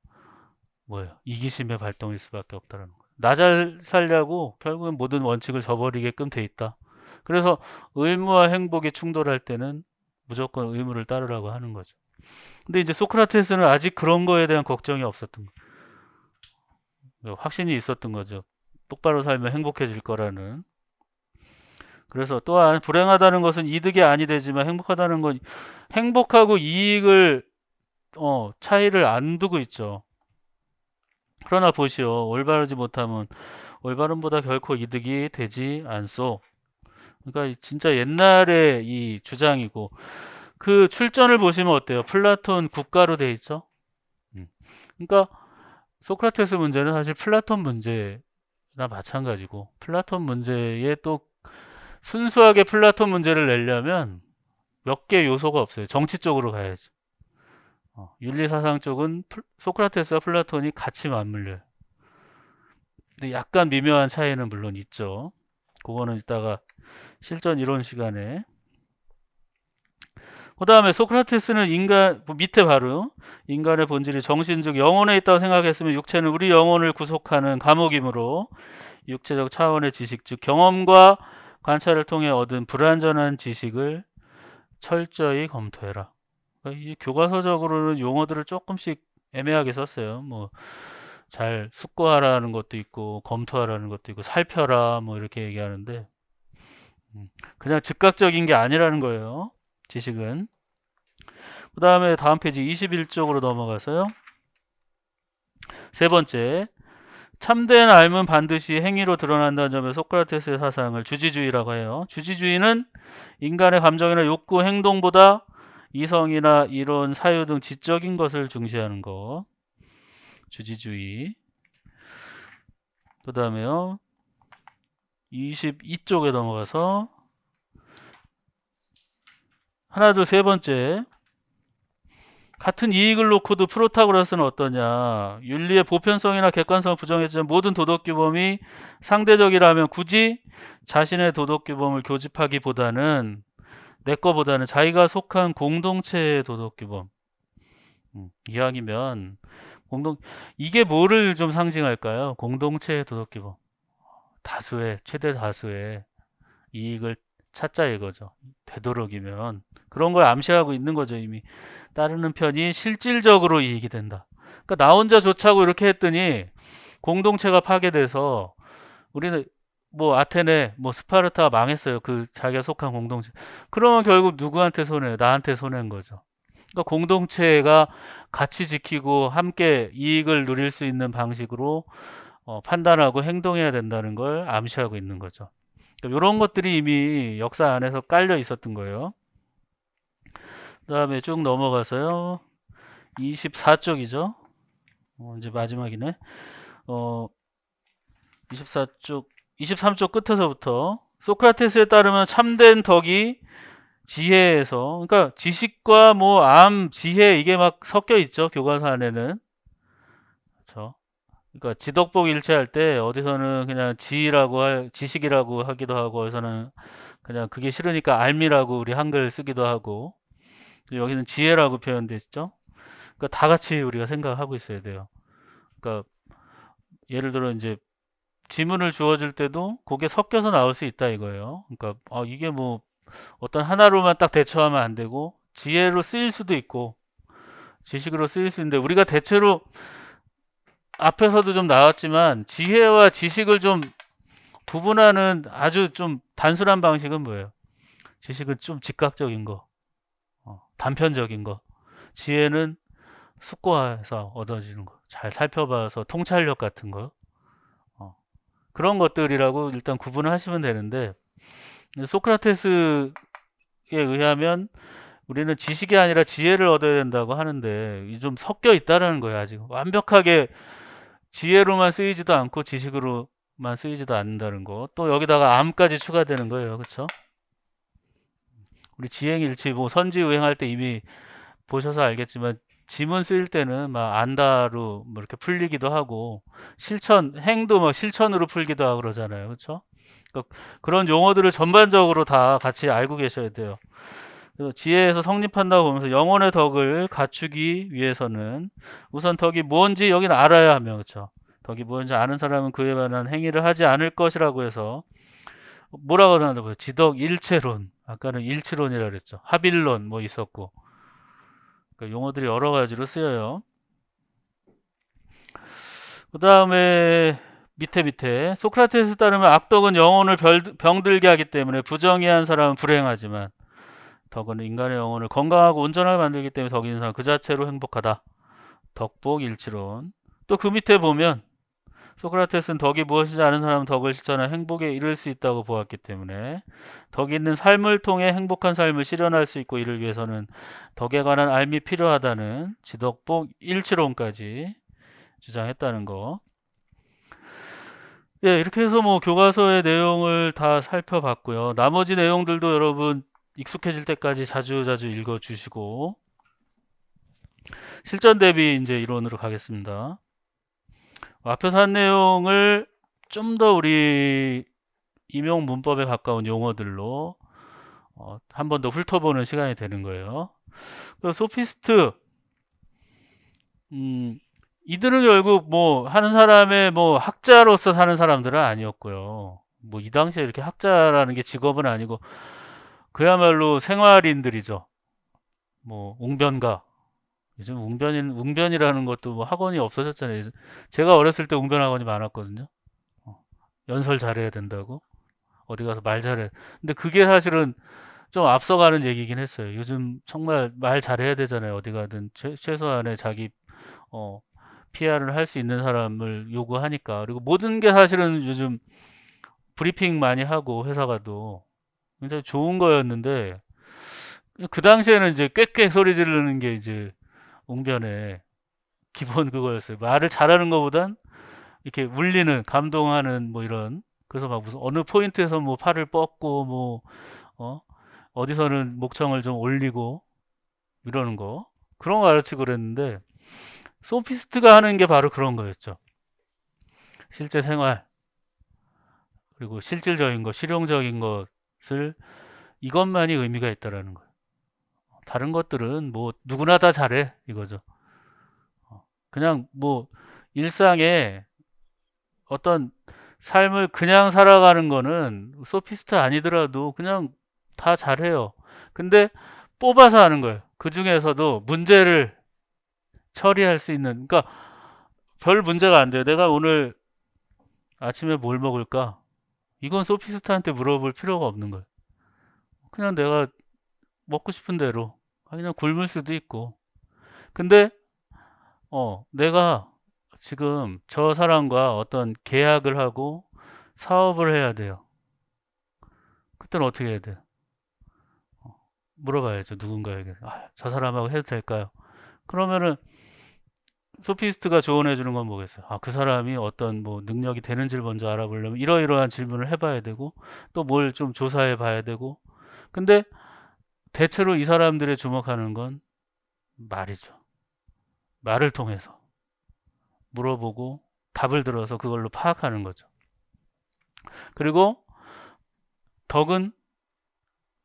뭐예요? 이기심의 발동일 수밖에 없다는 거예요. 나 잘 살려고 결국은 모든 원칙을 저버리게끔 돼 있다. 그래서 의무와 행복이 충돌할 때는 무조건 의무를 따르라고 하는 거죠. 근데 이제 소크라테스는 아직 그런 거에 대한 걱정이 없었던 거예요. 확신이 있었던 거죠. 똑바로 살면 행복해질 거라는. 그래서 또한 불행하다는 것은 이득이 아니 되지만 행복하다는 건 행복하고 이익을 차이를 안 두고 있죠. 그러나 보시오. 올바르지 못하면 올바름보다 결코 이득이 되지 않소. 그러니까 진짜 옛날의 이 주장이고 그 출전을 보시면 어때요? 플라톤 국가로 돼 있죠. 그러니까 소크라테스 문제는 사실 플라톤 문제나 마찬가지고 플라톤 문제에 또 순수하게 플라톤 문제를 내려면 몇 개 요소가 없어요. 정치 쪽으로 가야죠. 윤리사상 쪽은 소크라테스와 플라톤이 같이 맞물려요. 근데 약간 미묘한 차이는 물론 있죠. 그거는 이따가 실전 이론 시간에. 그 다음에 소크라테스는 밑에 바로 인간의 본질이 정신 즉 영혼에 있다고 생각했으면 육체는 우리 영혼을 구속하는 감옥이므로 육체적 차원의 지식 즉 경험과 관찰을 통해 얻은 불완전한 지식을 철저히 검토해라. 그러니까 이 교과서적으로는 용어들을 조금씩 애매하게 썼어요. 뭐 잘 숙고하라는 것도 있고 검토하라는 것도 있고 살펴라 뭐 이렇게 얘기하는데 그냥 즉각적인 게 아니라는 거예요. 지식은. 그 다음에 다음 페이지 21쪽으로 넘어가서요. 세 번째, 참된 삶은 반드시 행위로 드러난다는 점에 소크라테스의 사상을 주지주의라고 해요. 주지주의는 인간의 감정이나 욕구, 행동보다 이성이나 이론, 사유 등 지적인 것을 중시하는 것. 주지주의. 그 다음에요. 22쪽에 넘어가서 하나, 둘, 세 번째. 같은 이익을 놓고도 프로타고라스는 어떠냐. 윤리의 보편성이나 객관성을 부정했지만 모든 도덕규범이 상대적이라면 굳이 자신의 도덕규범을 교집하기보다는 내 거보다는 자기가 속한 공동체의 도덕규범 이야기면 이게 뭐를 좀 상징할까요? 공동체의 도덕규범. 최대 다수의 이익을 찾자 이거죠. 되도록이면. 그런 걸 암시하고 있는 거죠, 이미. 따르는 편이 실질적으로 이익이 된다. 그러니까 나 혼자 좋자고 이렇게 했더니 공동체가 파괴돼서 우리는 뭐 아테네, 뭐 스파르타가 망했어요. 그 자기가 속한 공동체. 그러면 결국 누구한테 손해요? 나한테 손해인 거죠. 그러니까 공동체가 가치 지키고 함께 이익을 누릴 수 있는 방식으로 판단하고 행동해야 된다는 걸 암시하고 있는 거죠. 그러니까 이런 것들이 이미 역사 안에서 깔려 있었던 거예요. 그 다음에 쭉 넘어가서요. 24쪽이죠. 이제 마지막이네. 24쪽, 23쪽 끝에서부터 소크라테스에 따르면 참된 덕이 지혜에서, 그러니까 지식과 뭐 지혜 이게 막 섞여 있죠. 교과서 안에는. 그렇죠. 그러니까 지덕복 일체할 때 어디서는 그냥 지식이라고 하기도 하고 어디서는 그냥 그게 싫으니까 알미라고 우리 한글 쓰기도 하고 여기는 지혜라고 표현돼 있죠. 그러니까 다 같이 우리가 생각하고 있어야 돼요. 그러니까 예를 들어 이제 지문을 주어줄 때도 그게 섞여서 나올 수 있다 이거예요. 그러니까 이게 뭐 어떤 하나로만 딱 대처하면 안 되고 지혜로 쓰일 수도 있고 지식으로 쓰일 수 있는데 우리가 대체로 앞에서도 좀 나왔지만 지혜와 지식을 좀 구분하는 아주 좀 단순한 방식은 뭐예요? 지식은 좀 즉각적인 거, 단편적인 거. 지혜는 숙고해서 얻어지는 거, 잘 살펴봐서 통찰력 같은 거, 어, 그런 것들이라고 일단 구분을 하시면 되는데 소크라테스에 의하면 우리는 지식이 아니라 지혜를 얻어야 된다고 하는데 좀 섞여 있다라는 거예요. 아직 완벽하게 지혜로만 쓰이지도 않고 지식으로만 쓰이지도 않는다는 거. 또 여기다가 암까지 추가되는 거예요. 그렇죠? 우리 지행일치 뭐 선지의행할 때 이미 보셔서 알겠지만 지문 쓰일 때는 막 안다로 뭐 이렇게 풀리기도 하고 행도 막 실천으로 풀기도 하고 그러잖아요. 그렇죠? 그런 용어들을 전반적으로 다 같이 알고 계셔야 돼요. 그래서 지혜에서 성립한다고 보면서 영혼의 덕을 갖추기 위해서는 우선 덕이 뭔지 여기는 알아야 하며 그렇죠? 덕이 뭔지 아는 사람은 그에 관한 행위를 하지 않을 것이라고 해서 뭐라고 하나요? 지덕 일체론. 아까는 일치론이라 그랬죠. 합일론 뭐 있었고. 그러니까 용어들이 여러 가지로 쓰여요. 그 다음에 밑에 소크라테스 따르면 악덕은 영혼을 병들게 하기 때문에 부정의한 사람은 불행하지만 덕은 인간의 영혼을 건강하고 온전하게 만들기 때문에 덕이 있는 사람 그 자체로 행복하다. 덕복 일치론. 또 그 밑에 보면 소크라테스는 덕이 무엇인지 아는 사람은 덕을 실천해 행복에 이를 수 있다고 보았기 때문에 덕이 있는 삶을 통해 행복한 삶을 실현할 수 있고 이를 위해서는 덕에 관한 알미 필요하다는 지덕복 일치론까지 주장했다는 거. 예, 이렇게 해서 뭐 교과서의 내용을 다 살펴봤고요. 나머지 내용들도 여러분 익숙해질 때까지 자주자주 읽어주시고 실전 대비 이제 이론으로 가겠습니다. 앞에서 한 내용을 좀 더 우리 임용 문법에 가까운 용어들로 한 번 더 훑어보는 시간이 되는 거예요. 소피스트, 이들은 결국 뭐 하는 사람의 뭐 학자로서 사는 사람들은 아니었고요. 뭐 이 당시에 이렇게 학자라는 게 직업은 아니고 그야말로 생활인들이죠. 뭐 웅변가. 요즘 웅변이라는 것도 뭐 학원이 없어졌잖아요. 제가 어렸을 때 웅변 학원이 많았거든요. 연설 잘해야 된다고. 어디 가서 말 잘해. 근데 그게 사실은 좀 앞서가는 얘기긴 했어요. 요즘 정말 말 잘해야 되잖아요. 어디 가든 최소한의 자기 어, PR을 할 수 있는 사람을 요구하니까. 그리고 모든 게 사실은 요즘 브리핑 많이 하고 회사 가도 굉장히 좋은 거였는데 그 당시에는 이제 꽥꽥 소리 지르는 게 이제 웅변의 기본 그거였어요. 말을 잘하는 것보단 이렇게 울리는, 감동하는 뭐 이런. 그래서 막 무슨 어느 포인트에서 뭐 팔을 뻗고 뭐 어? 어디서는 목청을 좀 올리고 이러는 거. 그런 거 가르치고 그랬는데 소피스트가 하는 게 바로 그런 거였죠. 실제 생활 그리고 실질적인 거, 실용적인 것을 이것만이 의미가 있다라는 거예요. 다른 것들은 뭐 누구나 다 잘해 이거죠. 그냥 뭐 일상에 어떤 삶을 그냥 살아가는 거는 소피스트 아니더라도 그냥 다 잘해요. 근데 뽑아서 하는 거예요. 그 중에서도 문제를 처리할 수 있는, 그러니까 별 문제가 안 돼요. 내가 오늘 아침에 뭘 먹을까? 이건 소피스트한테 물어볼 필요가 없는 거예요. 그냥 내가 먹고 싶은 대로 그냥 굶을 수도 있고. 근데 내가 지금 저 사람과 어떤 계약을 하고 사업을 해야 돼요. 그때는 어떻게 해야 돼요? 물어봐야죠. 누군가에게. 저 사람하고 해도 될까요? 그러면은 소피스트가 조언해 주는 건 뭐겠어요? 그 사람이 어떤 뭐 능력이 되는지를 먼저 알아보려면 이러이러한 질문을 해봐야 되고 또 뭘 좀 조사해 봐야 되고 근데 대체로 이 사람들의 주목하는 건 말이죠. 말을 통해서 물어보고 답을 들어서 그걸로 파악하는 거죠. 그리고 덕은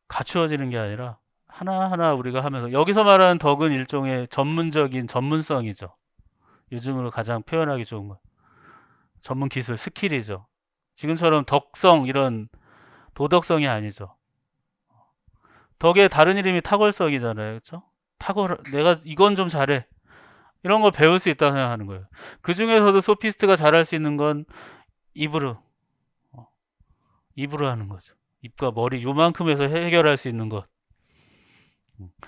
갖추어지는 게 아니라 하나하나 우리가 하면서, 여기서 말하는 덕은 일종의 전문적인 전문성이죠. 요즘으로 가장 표현하기 좋은 거. 전문 기술, 스킬이죠. 지금처럼 덕성, 이런 도덕성이 아니죠. 덕의 다른 이름이 탁월성이잖아요. 그렇죠? 내가 이건 좀 잘해. 이런 걸 배울 수 있다고 생각하는 거예요. 그 중에서도 소피스트가 잘할 수 있는 건 입으로, 어, 입으로 하는 거죠. 입과 머리 요만큼에서 해결할 수 있는 것.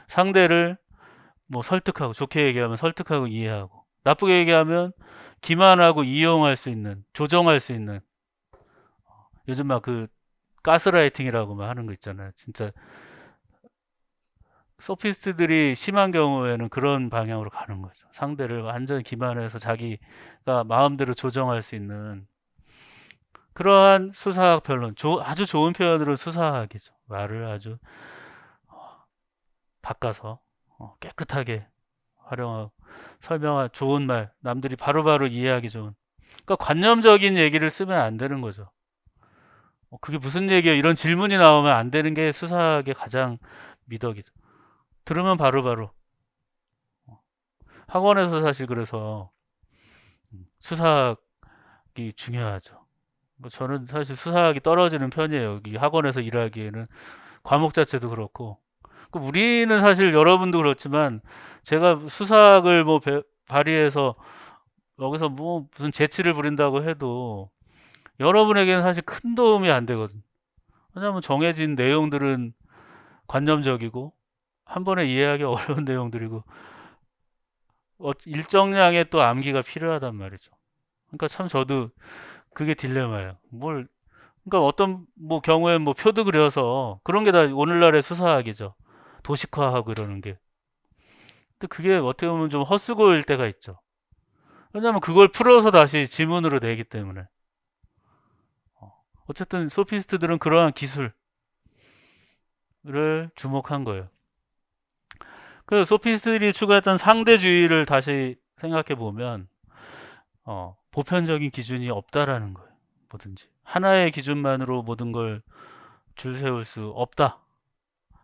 상대를 뭐 설득하고, 좋게 얘기하면 설득하고 이해하고, 나쁘게 얘기하면 기만하고 이용할 수 있는, 조정할 수 있는. 요즘 막 그 가스라이팅이라고 막 하는 거 있잖아요. 진짜 소피스트들이 심한 경우에는 그런 방향으로 가는 거죠. 상대를 완전히 기만해서 자기가 마음대로 조정할 수 있는 그러한 수사학 변론. 아주 좋은 표현으로 수사학이죠. 말을 아주 바꿔서 깨끗하게 활용하고 설명할 좋은 말, 남들이 바로바로 이해하기 좋은. 그러니까 관념적인 얘기를 쓰면 안 되는 거죠. 그게 무슨 얘기예요? 이런 질문이 나오면 안 되는 게 수사학의 가장 미덕이죠. 들으면 바로바로. 학원에서 사실 그래서 수사학이 중요하죠. 뭐 저는 사실 수사학이 떨어지는 편이에요. 이 학원에서 일하기에는 과목 자체도 그렇고. 우리는 사실 여러분도 그렇지만 제가 수사학을 뭐 발휘해서 여기서 뭐 무슨 재치를 부린다고 해도 여러분에게는 사실 큰 도움이 안 되거든. 왜냐하면 정해진 내용들은 관념적이고 한 번에 이해하기 어려운 내용들이고 일정량의 또 암기가 필요하단 말이죠. 그러니까 참 저도 그게 딜레마예요. 그러니까 어떤 뭐 경우에 뭐 표도 그려서 그런 게 다 오늘날의 수사학이죠. 도식화하고 이러는 게. 근데 그게 어떻게 보면 좀 헛수고일 때가 있죠. 왜냐하면 그걸 풀어서 다시 지문으로 내기 때문에. 어쨌든 소피스트들은 그러한 기술을 주목한 거예요. 그래서 소피스트들이 추구했던 상대주의를 다시 생각해 보면 보편적인 기준이 없다라는 거예요. 뭐든지 하나의 기준만으로 모든 걸 줄 세울 수 없다.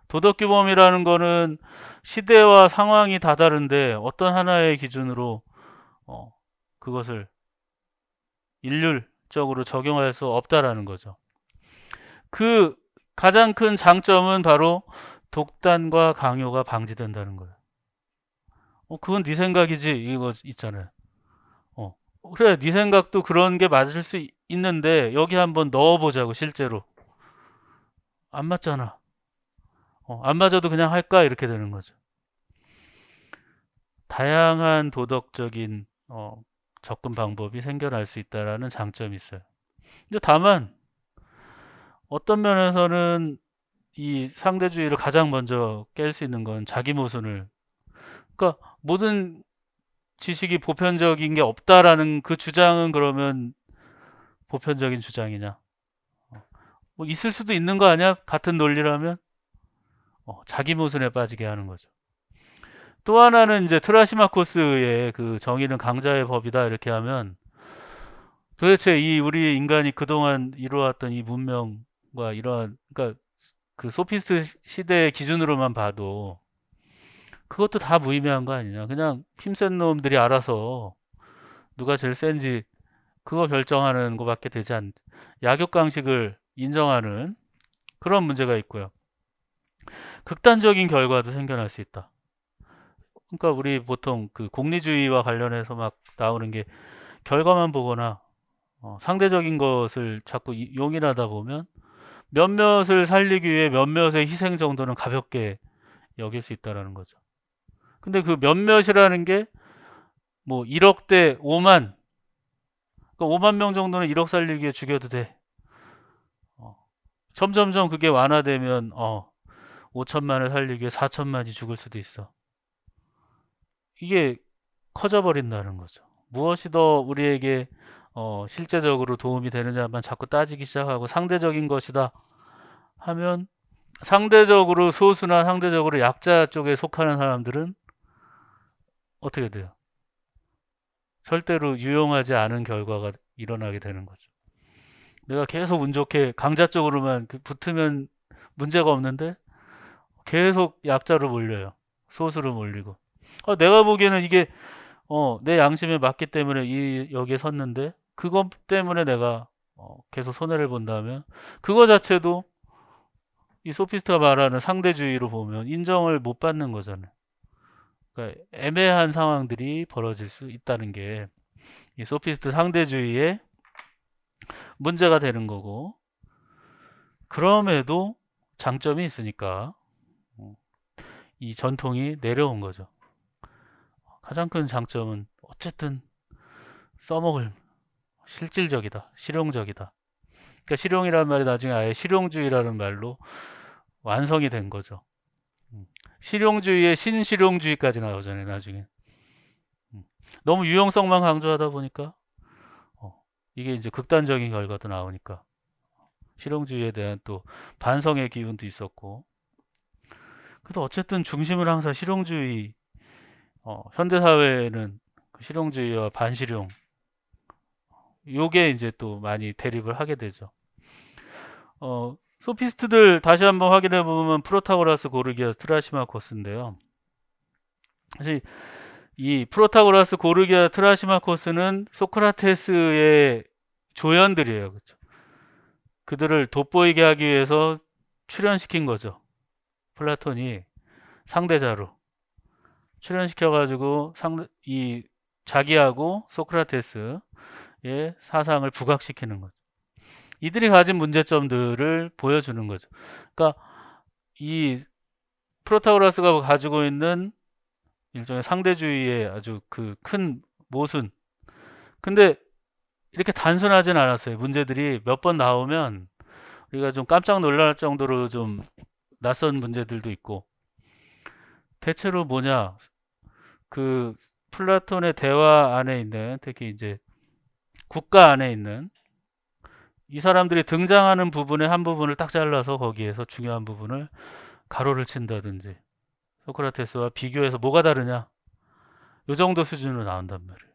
도덕규범이라는 거는 시대와 상황이 다 다른데 어떤 하나의 기준으로 그것을 일률적으로 적용할 수 없다라는 거죠. 그 가장 큰 장점은 바로 독단과 강요가 방지된다는 거예요. 그건 네 생각이지 이거 있잖아요. 그래 네 생각도 그런 게 맞을 수 있는데 여기 한번 넣어보자고. 실제로 안 맞잖아. 안 맞아도 그냥 할까 이렇게 되는 거죠. 다양한 도덕적인 접근 방법이 생겨날 수 있다라는 장점이 있어요. 근데 다만 어떤 면에서는 이 상대주의를 가장 먼저 깰 수 있는 건 자기 모순을, 그러니까 모든 지식이 보편적인 게 없다라는 그 주장은 그러면 보편적인 주장이냐? 뭐 있을 수도 있는 거 아니야? 같은 논리라면 자기 모순에 빠지게 하는 거죠. 또 하나는 이제 트라시마코스의 그 정의는 강자의 법이다 이렇게 하면 도대체 이 우리 인간이 그동안 이루어왔던 이 문명과 이러한, 그러니까 그 소피스트 시대의 기준으로만 봐도 그것도 다 무의미한 거 아니냐. 그냥 힘센 놈들이 알아서 누가 제일 센지 그거 결정하는 것밖에 되지 않, 약육강식을 인정하는 그런 문제가 있고요. 극단적인 결과도 생겨날 수 있다. 그러니까 우리 보통 그 공리주의와 관련해서 막 나오는 게 결과만 보거나 상대적인 것을 자꾸 용인하다 보면 몇몇을 살리기 위해 몇몇의 희생 정도는 가볍게 여길 수 있다라는 거죠. 근데 그 몇몇이라는 게 뭐 1억 대 5만, 그러니까 5만 명 정도는 1억 살리기 위해 죽여도 돼. 점점점 그게 완화되면 5천만을 살리기 위해 4천만이 죽을 수도 있어. 이게 커져 버린다는 거죠. 무엇이 더 우리에게 실제적으로 도움이 되느냐만 자꾸 따지기 시작하고 상대적인 것이다 하면 상대적으로 소수나 상대적으로 약자 쪽에 속하는 사람들은 어떻게 돼요? 절대로 유용하지 않은 결과가 일어나게 되는 거죠. 내가 계속 운 좋게 강자 쪽으로만 붙으면 문제가 없는데 계속 약자로 몰려요. 소수로 몰리고. 내가 보기에는 이게 내 양심에 맞기 때문에 여기에 섰는데 그것 때문에 내가 계속 손해를 본다면 그거 자체도 이 소피스트가 말하는 상대주의로 보면 인정을 못 받는 거잖아요. 그러니까 애매한 상황들이 벌어질 수 있다는 게 이 소피스트 상대주의의 문제가 되는 거고, 그럼에도 장점이 있으니까 이 전통이 내려온 거죠. 가장 큰 장점은 어쨌든 써먹을 실질적이다, 실용적이다. 그러니까 실용이라는 말이 나중에 아예 실용주의라는 말로 완성이 된 거죠. 실용주의의 신실용주의까지 나오잖아요, 나중에. 너무 유용성만 강조하다 보니까 이게 이제 극단적인 결과도 나오니까 실용주의에 대한 또 반성의 기운도 있었고, 그래도 어쨌든 중심을 항상 실용주의, 현대 사회는 그 실용주의와 반실용, 요게 이제 또 많이 대립을 하게 되죠. 소피스트들 다시 한번 확인해 보면 프로타고라스, 고르기아스, 트라시마코스인데요. 사실 이 프로타고라스, 고르기아, 트라시마코스는 소크라테스의 조연들이에요. 그렇죠? 그들을 돋보이게 하기 위해서 출연시킨 거죠. 플라톤이 상대자로 출연시켜가지고 이 자기하고 소크라테스의 사상을 부각시키는 거죠. 이들이 가진 문제점들을 보여주는 거죠. 그러니까 이 프로타고라스가 가지고 있는 일종의 상대주의의 아주 그 큰 모순. 근데 이렇게 단순하진 않았어요. 문제들이 몇 번 나오면 우리가 좀 깜짝 놀랄 정도로 좀 낯선 문제들도 있고, 대체로 뭐냐, 그 플라톤의 대화 안에 있는, 특히 이제 국가 안에 있는 이 사람들이 등장하는 부분의 한 부분을 딱 잘라서 거기에서 중요한 부분을 가로를 친다든지, 소크라테스와 비교해서 뭐가 다르냐, 요 정도 수준으로 나온단 말이에요.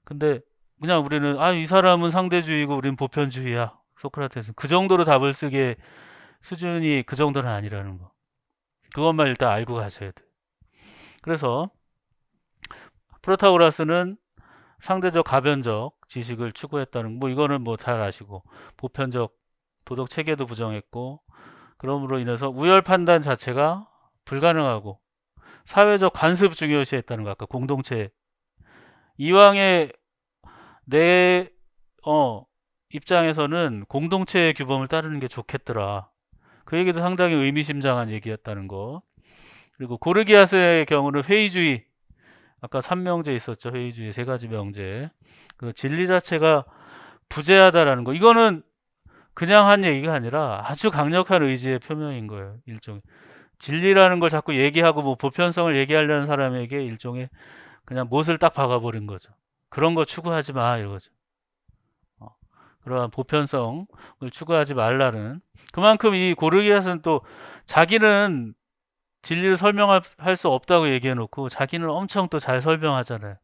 근데 그냥 우리는 이 사람은 상대주의고 우린 보편주의야, 소크라테스는 그 정도로 답을 쓰게 수준이 그 정도는 아니라는 거, 그것만 일단 알고 가셔야 돼요. 그래서 프로타고라스는 상대적 가변적 지식을 추구했다는, 뭐 이거는 뭐 잘 아시고, 보편적 도덕 체계도 부정했고, 그러므로 인해서 우열 판단 자체가 불가능하고 사회적 관습 중요시했다는 거, 아까 공동체, 이왕의 내 입장에서는 공동체의 규범을 따르는 게 좋겠더라. 그 얘기도 상당히 의미심장한 얘기였다는 거. 그리고 고르기아스의 경우는 회의주의, 아까 삼명제 있었죠. 회의주의 세 가지 명제. 그 진리 자체가 부재하다라는 거. 이거는 그냥 한 얘기가 아니라 아주 강력한 의지의 표명인 거예요. 일종의 진리라는 걸 자꾸 얘기하고 뭐 보편성을 얘기하려는 사람에게 일종의 그냥 못을 딱 박아버린 거죠. 그런 거 추구하지 마, 이거죠. 그러한 보편성을 추구하지 말라는, 그만큼 이 고르기아스는 또 자기는 진리를 설명할 수 없다고 얘기해 놓고 자기는 엄청 또 잘 설명하잖아요.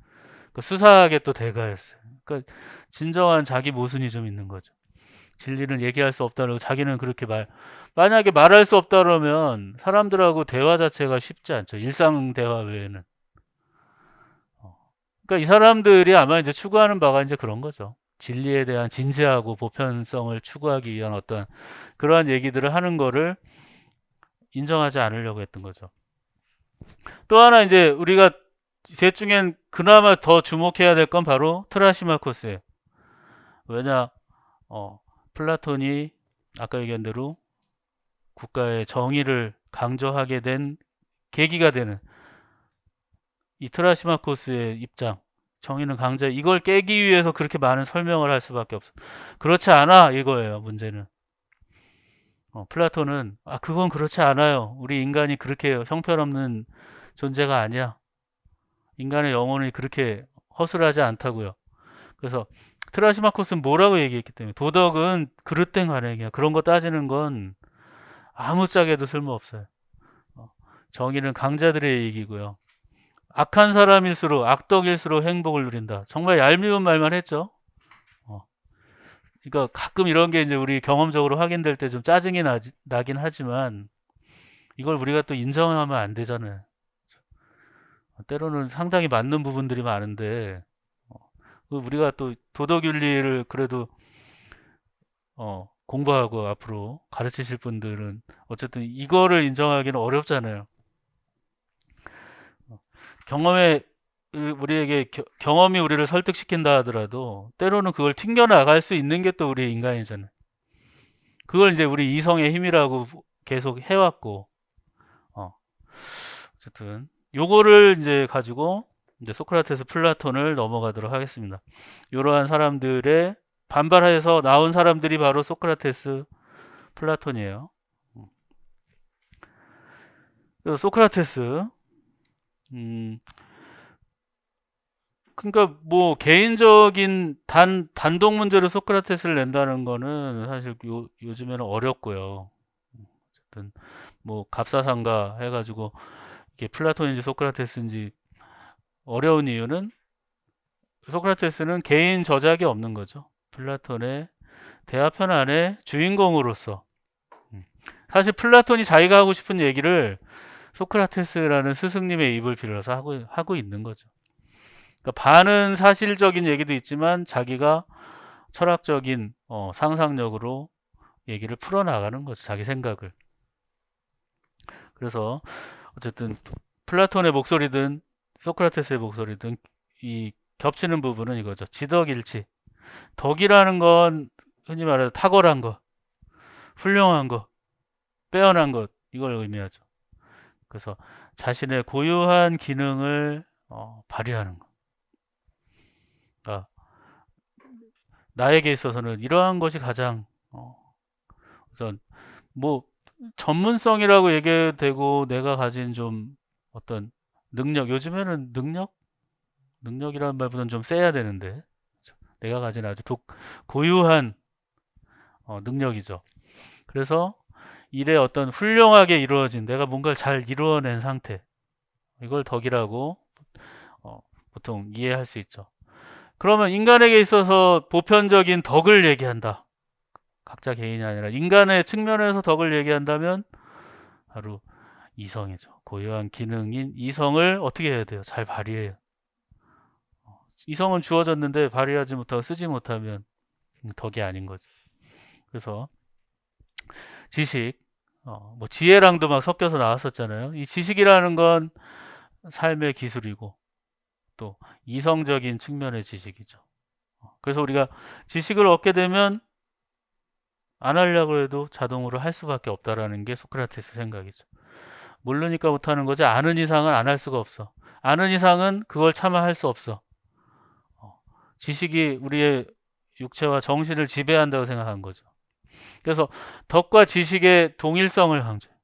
그 수사학의 또 대가였어요. 그러니까 진정한 자기 모순이 좀 있는 거죠. 진리는 얘기할 수 없다고 자기는 그렇게 만약에 말할 수 없다 그러면 사람들하고 대화 자체가 쉽지 않죠. 일상 대화 외에는. 그러니까 이 사람들이 아마 이제 추구하는 바가 이제 그런 거죠. 진리에 대한 진지하고 보편성을 추구하기 위한 어떤 그러한 얘기들을 하는 거를 인정하지 않으려고 했던 거죠. 또 하나 이제 우리가 셋 중엔 그나마 더 주목해야 될 건 바로 트라시마코스예요. 왜냐, 플라톤이 아까 얘기한 대로 국가의 정의를 강조하게 된 계기가 되는 이 트라시마코스의 입장, 정의는 강자, 이걸 깨기 위해서 그렇게 많은 설명을 할 수밖에 없어. 그렇지 않아, 이거예요, 문제는. 플라톤은 그건 그렇지 않아요. 우리 인간이 그렇게 형편없는 존재가 아니야. 인간의 영혼이 그렇게 허술하지 않다고요. 그래서 트라시마코스는 뭐라고 얘기했기 때문에, 도덕은 그릇된 관행이야. 그런 거 따지는 건 아무짝에도 쓸모없어요. 정의는 강자들의 얘기고요. 악한 사람일수록 악덕일수록 행복을 누린다. 정말 얄미운 말만 했죠. 어. 그러니까 가끔 이런 게 이제 우리 경험적으로 확인될 때 좀 짜증이 나긴 하지만 이걸 우리가 또 인정하면 안 되잖아요. 때로는 상당히 맞는 부분들이 많은데 우리가 또 도덕윤리를 그래도 공부하고 앞으로 가르치실 분들은 어쨌든 이거를 인정하기는 어렵잖아요. 경험에 우리에게 경험이 우리를 설득시킨다 하더라도 때로는 그걸 튕겨나갈 수 있는 게 또 우리 인간이잖아요. 그걸 이제 우리 이성의 힘이라고 계속 해왔고 어, 어쨌든 요거를 이제 가지고 이제 소크라테스 플라톤을 넘어가도록 하겠습니다. 이러한 사람들의 반발해서 나온 사람들이 바로 소크라테스 플라톤이에요. 그래서 소크라테스 음, 그러니까 뭐 개인적인 단독 문제로 소크라테스를 낸다는 거는 사실 요즘에는 어렵고요. 어쨌든 뭐 갑사상가 해가지고 이게 플라톤인지 소크라테스인지 어려운 이유는 소크라테스는 개인 저작이 없는 거죠. 플라톤의 대화편 안에 주인공으로서 사실 플라톤이 자기가 하고 싶은 얘기를 소크라테스라는 스승님의 입을 빌어서 하고 있는 거죠. 그러니까 반은 사실적인 얘기도 있지만 자기가 철학적인 상상력으로 얘기를 풀어나가는 거죠. 자기 생각을. 그래서 어쨌든 플라톤의 목소리든 소크라테스의 목소리든 이 겹치는 부분은 이거죠. 지덕일치. 덕이라는 건 흔히 말해서 탁월한 것, 훌륭한 것, 빼어난 것 이걸 의미하죠. 그래서 자신의 고유한 기능을 발휘하는 것. 그러니까 나에게 있어서는 이러한 것이 가장 우선 뭐 전문성이라고 얘기되고 내가 가진 좀 어떤 능력, 요즘에는 능력이라는 말보다는 좀 세야 되는데 내가 가진 아주 고유한 능력이죠. 그래서 일에 어떤 훌륭하게 이루어진 내가 뭔가를 잘 이루어낸 상태 이걸 덕이라고 보통 이해할 수 있죠. 그러면 인간에게 있어서 보편적인 덕을 얘기한다. 각자 개인이 아니라 인간의 측면에서 덕을 얘기한다면 바로 이성이죠. 고유한 기능인 이성을 어떻게 해야 돼요? 잘 발휘해요. 이성은 주어졌는데 발휘하지 못하고 쓰지 못하면 덕이 아닌 거죠. 그래서 지식, 뭐 지혜랑도 막 섞여서 나왔었잖아요. 이 지식이라는 건 삶의 기술이고 또 이성적인 측면의 지식이죠. 그래서 우리가 지식을 얻게 되면 안 하려고 해도 자동으로 할 수밖에 없다라는 게 소크라테스 생각이죠. 모르니까 못하는 거지 아는 이상은 안 할 수가 없어. 아는 이상은 그걸 차마 할 수 없어. 지식이 우리의 육체와 정신을 지배한다고 생각한 거죠. 그래서 덕과 지식의 동일성을 강조해요.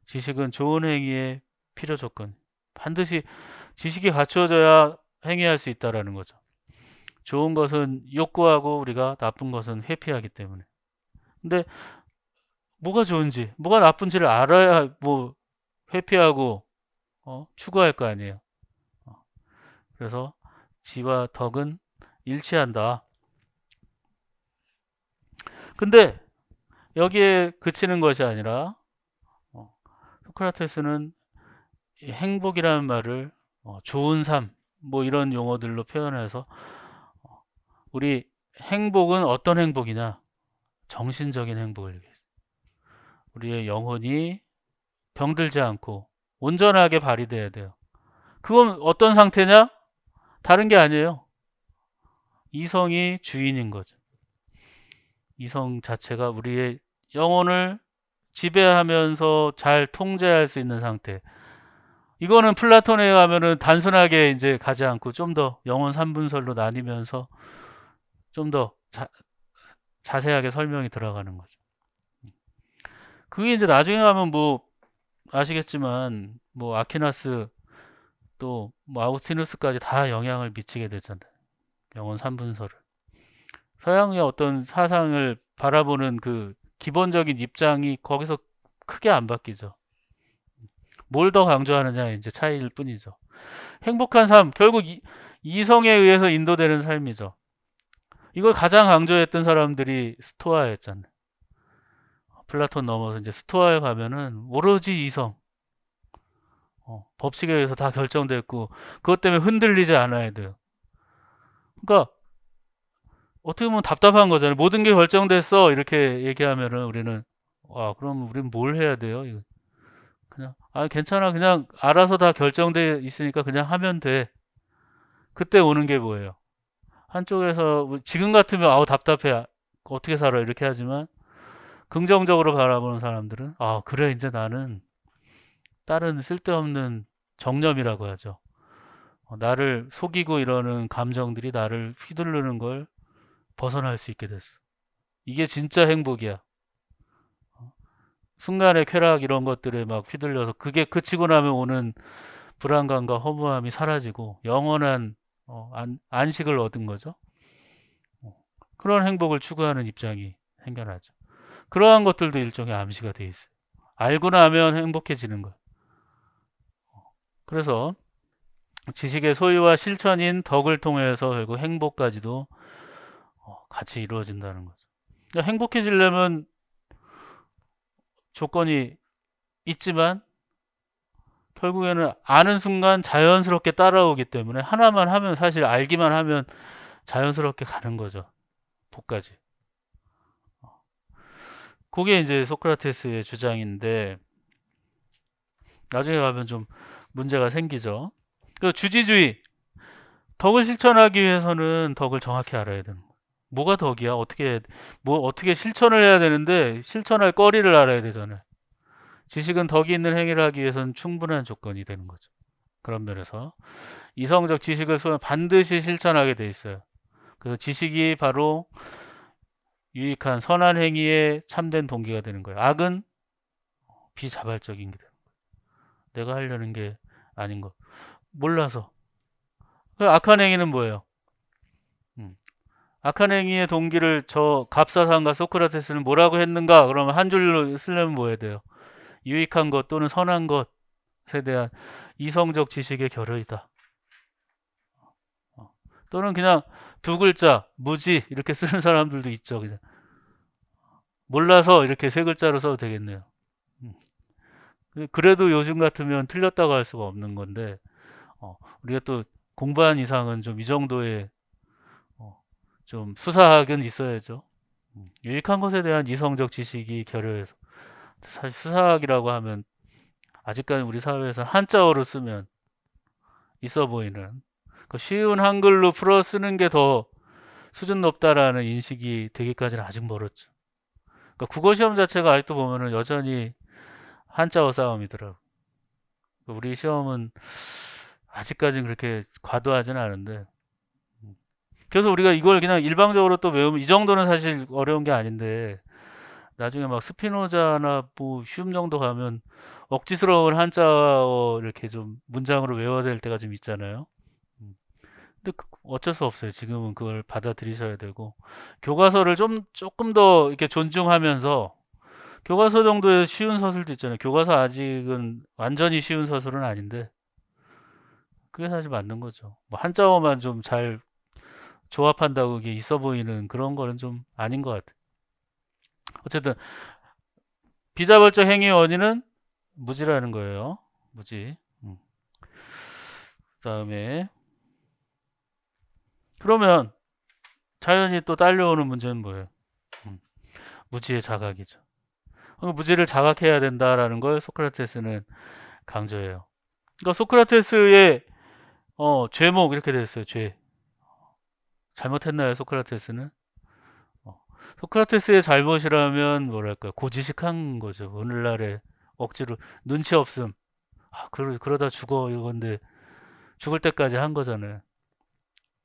지식은 좋은 행위의 필요 조건. 반드시 지식이 갖추어져야 행위할 수 있다라는 거죠. 좋은 것은 욕구하고 우리가 나쁜 것은 회피하기 때문에. 근데 뭐가 좋은지, 뭐가 나쁜지를 알아야 뭐 회피하고 추구할 거 아니에요. 그래서 지와 덕은 일치한다. 근데 여기에 그치는 것이 아니라 소크라테스는 행복이라는 말을 좋은 삶, 뭐 이런 용어들로 표현해서 우리 행복은 어떤 행복이냐? 정신적인 행복을 얘기했어요. 우리의 영혼이 병들지 않고 온전하게 발휘돼야 돼요. 그건 어떤 상태냐? 다른 게 아니에요. 이성이 주인인 거죠. 이성 자체가 우리의 영혼을 지배하면서 잘 통제할 수 있는 상태. 이거는 플라톤에 가면은 단순하게 이제 가지 않고 좀 더 영혼 3분설로 나뉘면서 좀 더 자세하게 설명이 들어가는 거죠. 그게 이제 나중에 가면 뭐 아시겠지만 뭐 아퀴나스 또 뭐 아우스티누스까지 다 영향을 미치게 되잖아요. 영혼 3분설을. 서양의 어떤 사상을 바라보는 그 기본적인 입장이 거기서 크게 안 바뀌죠. 뭘 더 강조하느냐 이제 차이일 뿐이죠. 행복한 삶, 결국 이성에 의해서 인도되는 삶이죠. 이걸 가장 강조했던 사람들이 스토아였잖아요. 플라톤 넘어서 이제 스토아에 가면은 오로지 이성, 법칙에 의해서 다 결정됐고 그것 때문에 흔들리지 않아야 돼요. 그러니까 어떻게 보면 답답한 거잖아요. 모든 게 결정됐어 이렇게 얘기하면은 우리는 그럼 우리는 뭘 해야 돼요? 이거 그냥 괜찮아 그냥 알아서 다 결정돼 있으니까 그냥 하면 돼. 그때 오는 게 뭐예요? 한쪽에서 지금 같으면 답답해 어떻게 살아 이렇게 하지만 긍정적으로 바라보는 사람들은 그래 이제 나는 다른 쓸데없는 정념이라고 하죠. 나를 속이고 이러는 감정들이 나를 휘두르는 걸 벗어날 수 있게 됐어. 이게 진짜 행복이야. 순간의 쾌락 이런 것들에 막 휘둘려서 그게 그치고 나면 오는 불안감과 허무함이 사라지고 영원한 안식을 얻은 거죠. 그런 행복을 추구하는 입장이 생겨나죠. 그러한 것들도 일종의 암시가 돼 있어요. 알고 나면 행복해지는 거예요. 그래서 지식의 소유와 실천인 덕을 통해서 결국 행복까지도 같이 이루어진다는 거죠. 그러니까 행복해지려면 조건이 있지만 결국에는 아는 순간 자연스럽게 따라오기 때문에 하나만 하면 사실 알기만 하면 자연스럽게 가는 거죠. 복까지. 그게 이제 소크라테스의 주장인데 나중에 가면 좀 문제가 생기죠. 그 주지주의, 덕을 실천하기 위해서는 덕을 정확히 알아야 되는 거예요. 뭐가 덕이야? 어떻게 실천을 해야 되는데 실천할 거리를 알아야 되잖아요. 지식은 덕이 있는 행위를 하기 위해서는 충분한 조건이 되는 거죠. 그런 면에서 이성적 지식을 반드시 실천하게 돼 있어요. 그래서 지식이 바로 유익한 선한 행위에 참된 동기가 되는 거예요. 악은 비자발적인 게 돼요. 내가 하려는 게 아닌 거. 몰라서. 악한 행위는 뭐예요? 음. 악한 행위의 동기를 저 갑사상과 소크라테스는 뭐라고 했는가? 그러면 한 줄로 쓰려면 뭐 해야 돼요? 유익한 것 또는 선한 것에 대한 이성적 지식의 결여이다. 또는 그냥 두 글자, 무지 이렇게 쓰는 사람들도 있죠. 그냥 몰라서 이렇게 세 글자로 써도 되겠네요. 음. 그래도 요즘 같으면 틀렸다고 할 수가 없는 건데 우리가 또 공부한 이상은 좀 이 정도의 좀 수사학은 있어야죠. 유익한 것에 대한 이성적 지식이 결여해서 사실 수사학이라고 하면 아직까지 우리 사회에서 한자어로 쓰면 있어 보이는 그 쉬운 한글로 풀어 쓰는 게 더 수준 높다라는 인식이 되기까지는 아직 멀었죠. 그러니까 국어 시험 자체가 아직도 보면은 여전히 한자어 싸움이더라고. 우리 시험은 아직까지는 그렇게 과도하진 않은데 그래서 우리가 이걸 그냥 일방적으로 또 외우면 이 정도는 사실 어려운 게 아닌데 나중에 막 스피노자나 뭐 휴움 정도 가면 억지스러운 한자어 이렇게 좀 문장으로 외워야 될 때가 좀 있잖아요. 음. 근데 어쩔 수 없어요. 지금은 그걸 받아들이셔야 되고 교과서를 좀 조금 더 이렇게 존중하면서 교과서 정도의 쉬운 서술도 있잖아요. 교과서 아직은 완전히 쉬운 서술은 아닌데 그게 사실 맞는 거죠. 뭐 한자어만 좀 잘 조합한다고 이게 있어 보이는 그런 거는 좀 아닌 것 같아요. 어쨌든 비자발적 행위의 원인은 무지라는 거예요. 무지. 그다음에 그러면 자연히 또 딸려오는 문제는 뭐예요? 음, 무지의 자각이죠. 무지를 자각해야 된다라는 걸 소크라테스는 강조해요. 그러니까 소크라테스의 죄목 이렇게 됐어요. 죄. 잘못했나요, 소크라테스는? 소크라테스의 잘못이라면 뭐랄까 고지식한 거죠. 오늘날에 억지로 눈치 없음. 그러다 죽어 이건데 죽을 때까지 한 거잖아요.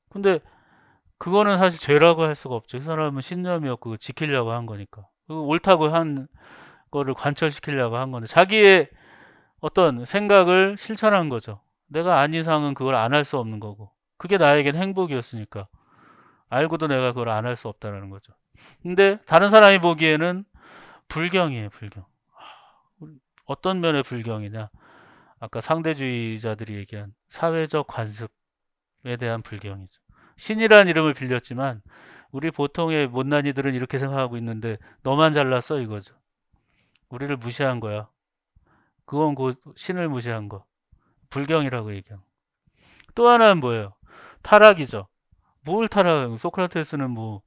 근데 그거는 사실 죄라고 할 수가 없죠. 그 사람은 신념이었고 지키려고 한 거니까. 옳다고 한 거를 관철시키려고 한 건데 자기의 어떤 생각을 실천한 거죠. 내가 안 이상은 그걸 안 할 수 없는 거고. 그게 나에겐 행복이었으니까. 알고도 내가 그걸 안 할 수 없다는 거죠. 근데 다른 사람이 보기에는 불경이에요, 불경. 어떤 면의 불경이냐? 아까 상대주의자들이 얘기한 사회적 관습에 대한 불경이죠. 신이란 이름을 빌렸지만 우리 보통의 못난이들은 이렇게 생각하고 있는데 너만 잘났어 이거죠. 우리를 무시한 거야. 그건 그 신을 무시한 거. 불경이라고 얘기한. 또 하나는 뭐예요? 타락이죠. 뭘 타락? 소크라테스는 뭐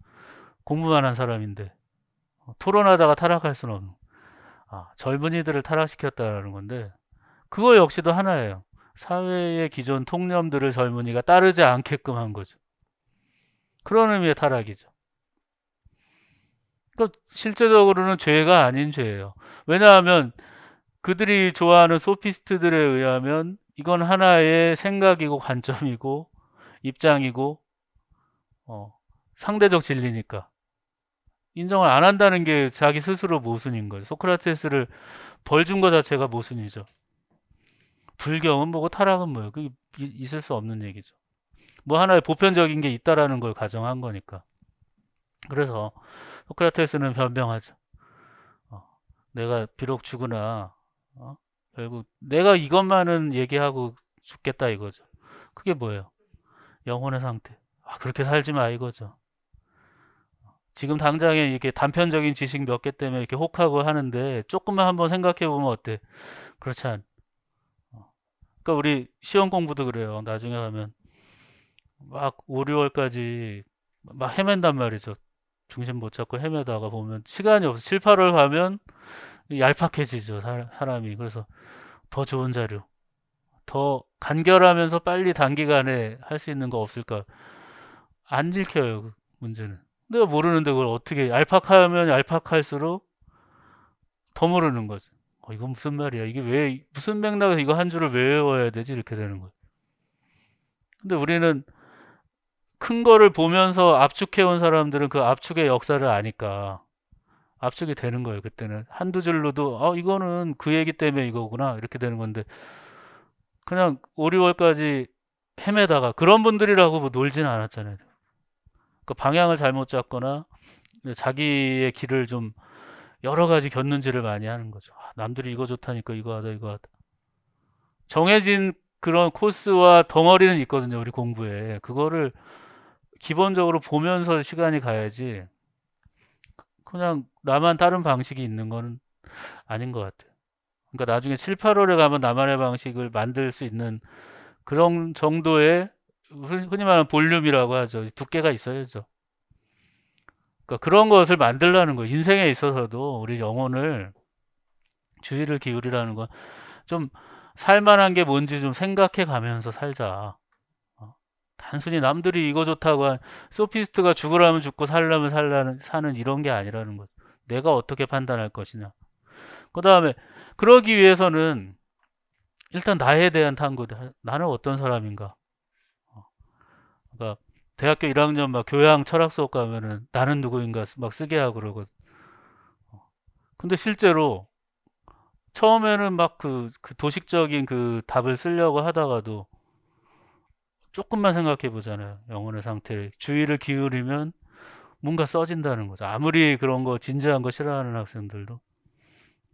공부만 한 사람인데 토론하다가 타락할 수는 없는. 젊은이들을 타락시켰다라는 건데 그거 역시도 하나예요. 사회의 기존 통념들을 젊은이가 따르지 않게끔 한 거죠. 그런 의미의 타락이죠. 그러니까 실제적으로는 죄가 아닌 죄예요. 왜냐하면 그들이 좋아하는 소피스트들에 의하면 이건 하나의 생각이고 관점이고 입장이고 상대적 진리니까 인정을 안 한다는 게 자기 스스로 모순인 거예요. 소크라테스를 벌 준 거 자체가 모순이죠. 불경은 뭐고 타락은 뭐예요? 그게 있을 수 없는 얘기죠. 뭐 하나의 보편적인 게 있다라는 걸 가정한 거니까. 그래서 소크라테스는 변명하죠. 어, 내가 비록 죽으나 결국 내가 이것만은 얘기하고 죽겠다 이거죠. 그게 뭐예요? 영혼의 상태. 그렇게 살지 마 이거죠. 지금 당장에 이렇게 단편적인 지식 몇 개 때문에 이렇게 혹하고 하는데 조금만 한번 생각해 보면 어때? 그렇지 않. 그러니까 우리 시험 공부도 그래요. 나중에 가면 막 5, 6월까지 막 헤맨단 말이죠. 중심 못 잡고 헤매다가 보면 시간이 없어. 7, 8월 가면 얄팍해지죠. 사람이. 그래서 더 좋은 자료, 더 간결하면서 빨리 단기간에 할 수 있는 거 없을까? 안 읽혀요. 그 문제는. 내가 모르는데 그걸 어떻게 얄팍하면 얄팍할수록 더 모르는 거죠. 이건 무슨 말이야? 이게 왜 무슨 맥락에서 이거 한 줄을 왜 외워야 되지? 이렇게 되는 거예요. 근데 우리는 큰 거를 보면서 압축해온 사람들은 그 압축의 역사를 아니까 압축이 되는 거예요. 그때는 한두 줄로도 이거는 그 얘기 때문에 이거구나 이렇게 되는 건데 그냥 5, 6월까지 헤매다가 그런 분들이라고 뭐 놀지는 않았잖아요. 그 방향을 잘못 잡거나 자기의 길을 좀 여러 가지 곁눈질을 많이 하는 거죠. 남들이 이거 좋다니까 이거 하다 이거 하다. 정해진 그런 코스와 덩어리는 있거든요. 우리 공부에. 그거를 기본적으로 보면서 시간이 가야지. 그냥 나만 다른 방식이 있는 건 아닌 것 같아요. 그러니까 나중에 7, 8월에 가면 나만의 방식을 만들 수 있는 그런 정도의 흔히 말하는 볼륨이라고 하죠. 두께가 있어야죠. 그러니까 그런 것을 만들라는 거예요. 인생에 있어서도 우리 영혼을 주의를 기울이라는 건 좀 살만한 게 뭔지 좀 생각해 가면서 살자. 단순히 남들이 이거 좋다고 소피스트가 죽으라면 죽고 살려면 사는 이런 게 아니라는 거죠. 내가 어떻게 판단할 것이냐. 그 다음에 그러기 위해서는 일단 나에 대한 탐구, 나는 어떤 사람인가. 그러니까 대학교 1학년 막 교양 철학 수업 가면은 나는 누구인가 막 쓰게 하고 그러거든. 근데 실제로 처음에는 막 그 도식적인 그 답을 쓰려고 하다가도 조금만 생각해 보잖아요. 영혼의 상태를. 주의를 기울이면 뭔가 써진다는 거죠. 아무리 그런 거 진지한 거 싫어하는 학생들도.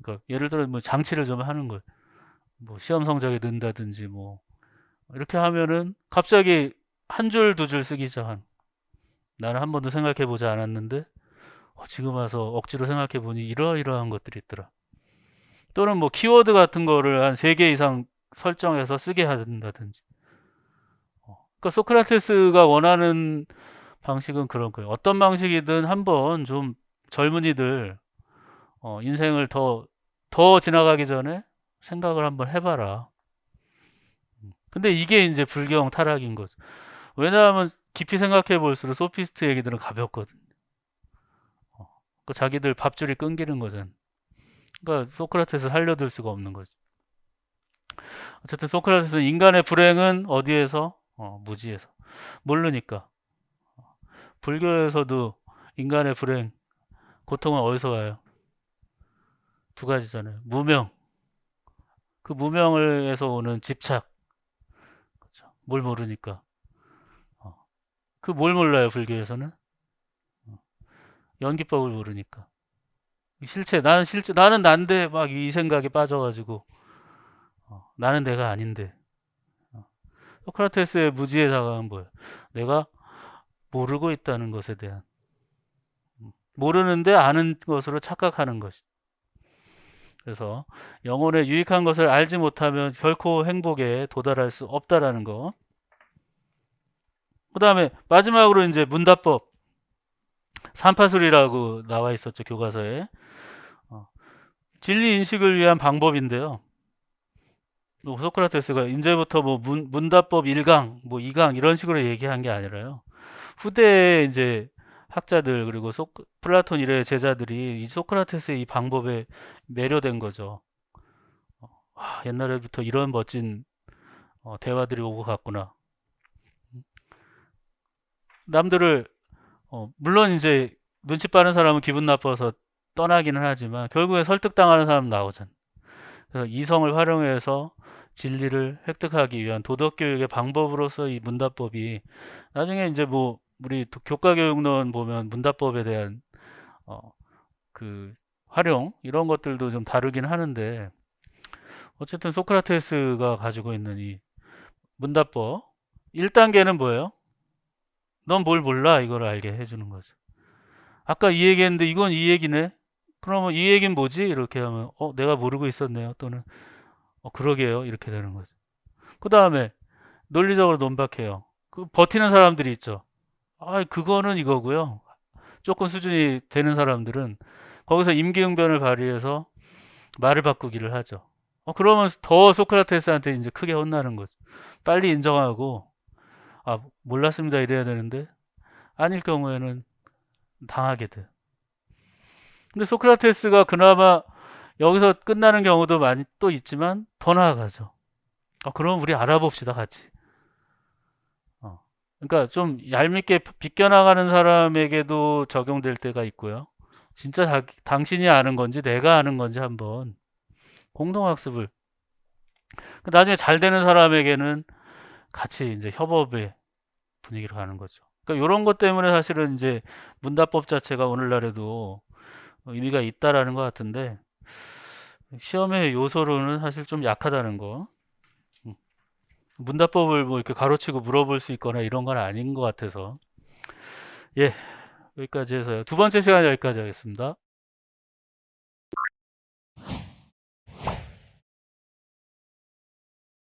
그러니까 예를 들어 뭐 장치를 좀 하는 거예요. 뭐 시험 성적이 는다든지 뭐 이렇게 하면은 갑자기 한 줄, 두 줄 쓰기 시작한. 나는 한 번도 생각해 보지 않았는데 지금 와서 억지로 생각해 보니 이러이러한 것들이 있더라. 또는 뭐 키워드 같은 거를 한 3개 이상 설정해서 쓰게 한다든지. 그러니까 소크라테스가 원하는 방식은 그런 거예요. 어떤 방식이든 한번 좀 젊은이들 인생을 더 지나가기 전에 생각을 한번 해봐라. 근데 이게 이제 불경 타락인 거죠. 왜냐하면 깊이 생각해 볼수록 소피스트 얘기들은 가볍거든. 그 자기들 밥줄이 끊기는 거잖아. 그러니까 소크라테스 살려둘 수가 없는 거죠. 어쨌든 소크라테스는 인간의 불행은 어디에서? 무지에서. 모르니까. 불교에서도 인간의 불행, 고통은 어디서 와요? 두 가지잖아요. 무명. 그 무명을에서 오는 집착. 그렇죠. 뭘 모르니까. 그 뭘 몰라요, 불교에서는? 연기법을 모르니까. 실체, 나는 난데 막 이 생각에 빠져가지고 나는 내가 아닌데. 소크라테스의 무지의 자각은 뭐예요? 내가 모르고 있다는 것에 대한, 모르는데 아는 것으로 착각하는 것이. 그래서 영혼의 유익한 것을 알지 못하면 결코 행복에 도달할 수 없다라는 거. 그 다음에 마지막으로 이제 문답법 삼파술이라고 나와 있었죠, 교과서에. 진리 인식을 위한 방법인데요. 소크라테스가 이제부터 뭐 문답법 1강, 뭐 2강 이런 식으로 얘기한 게 아니라요. 후대에 이제 학자들 그리고 플라톤 이래 제자들이 이 소크라테스의 이 방법에 매료된 거죠. 옛날에부터 이런 멋진 대화들이 오고 갔구나. 남들을 물론 이제 눈치 빠른 사람은 기분 나빠서 떠나기는 하지만 결국에 설득당하는 사람 나오잖아. 그래서 이성을 활용해서 진리를 획득하기 위한 도덕교육의 방법으로서 이 문답법이 나중에 이제 뭐 우리 교과교육론 보면 문답법에 대한 그 활용 이런 것들도 좀 다루긴 하는데 어쨌든 소크라테스가 가지고 있는 이 문답법 1단계는 뭐예요? 넌 뭘 몰라 이걸 알게 해주는 거죠. 아까 이 얘기했는데 이건 이 얘기네. 그러면 이 얘기는 뭐지? 이렇게 하면 내가 모르고 있었네요. 또는 그러게요. 이렇게 되는 거죠. 그 다음에 논리적으로 논박해요. 그 버티는 사람들이 있죠. 그거는 이거고요. 조금 수준이 되는 사람들은 거기서 임기응변을 발휘해서 말을 바꾸기를 하죠. 그러면 더 소크라테스한테 이제 크게 혼나는 거죠. 빨리 인정하고 몰랐습니다 이래야 되는데 아닐 경우에는 당하게 돼. 근데 소크라테스가 그나마 여기서 끝나는 경우도 많이 또 있지만 더 나아가죠. 그럼 우리 알아봅시다 같이. 그러니까 좀 얄밉게 비껴나가는 사람에게도 적용될 때가 있고요. 진짜 당신이 아는 건지 내가 아는 건지 한번 공동학습을. 나중에 잘 되는 사람에게는 같이 이제 협업의 분위기로 가는 거죠. 그러니까 이런 것 때문에 사실은 이제 문답법 자체가 오늘날에도 의미가 있다라는 것 같은데 시험의 요소로는 사실 좀 약하다는 거. 문답법을 뭐 이렇게 가로치고 물어볼 수 있거나 이런 건 아닌 것 같아서. 예, 여기까지 해서요. 두 번째 시간 여기까지 하겠습니다.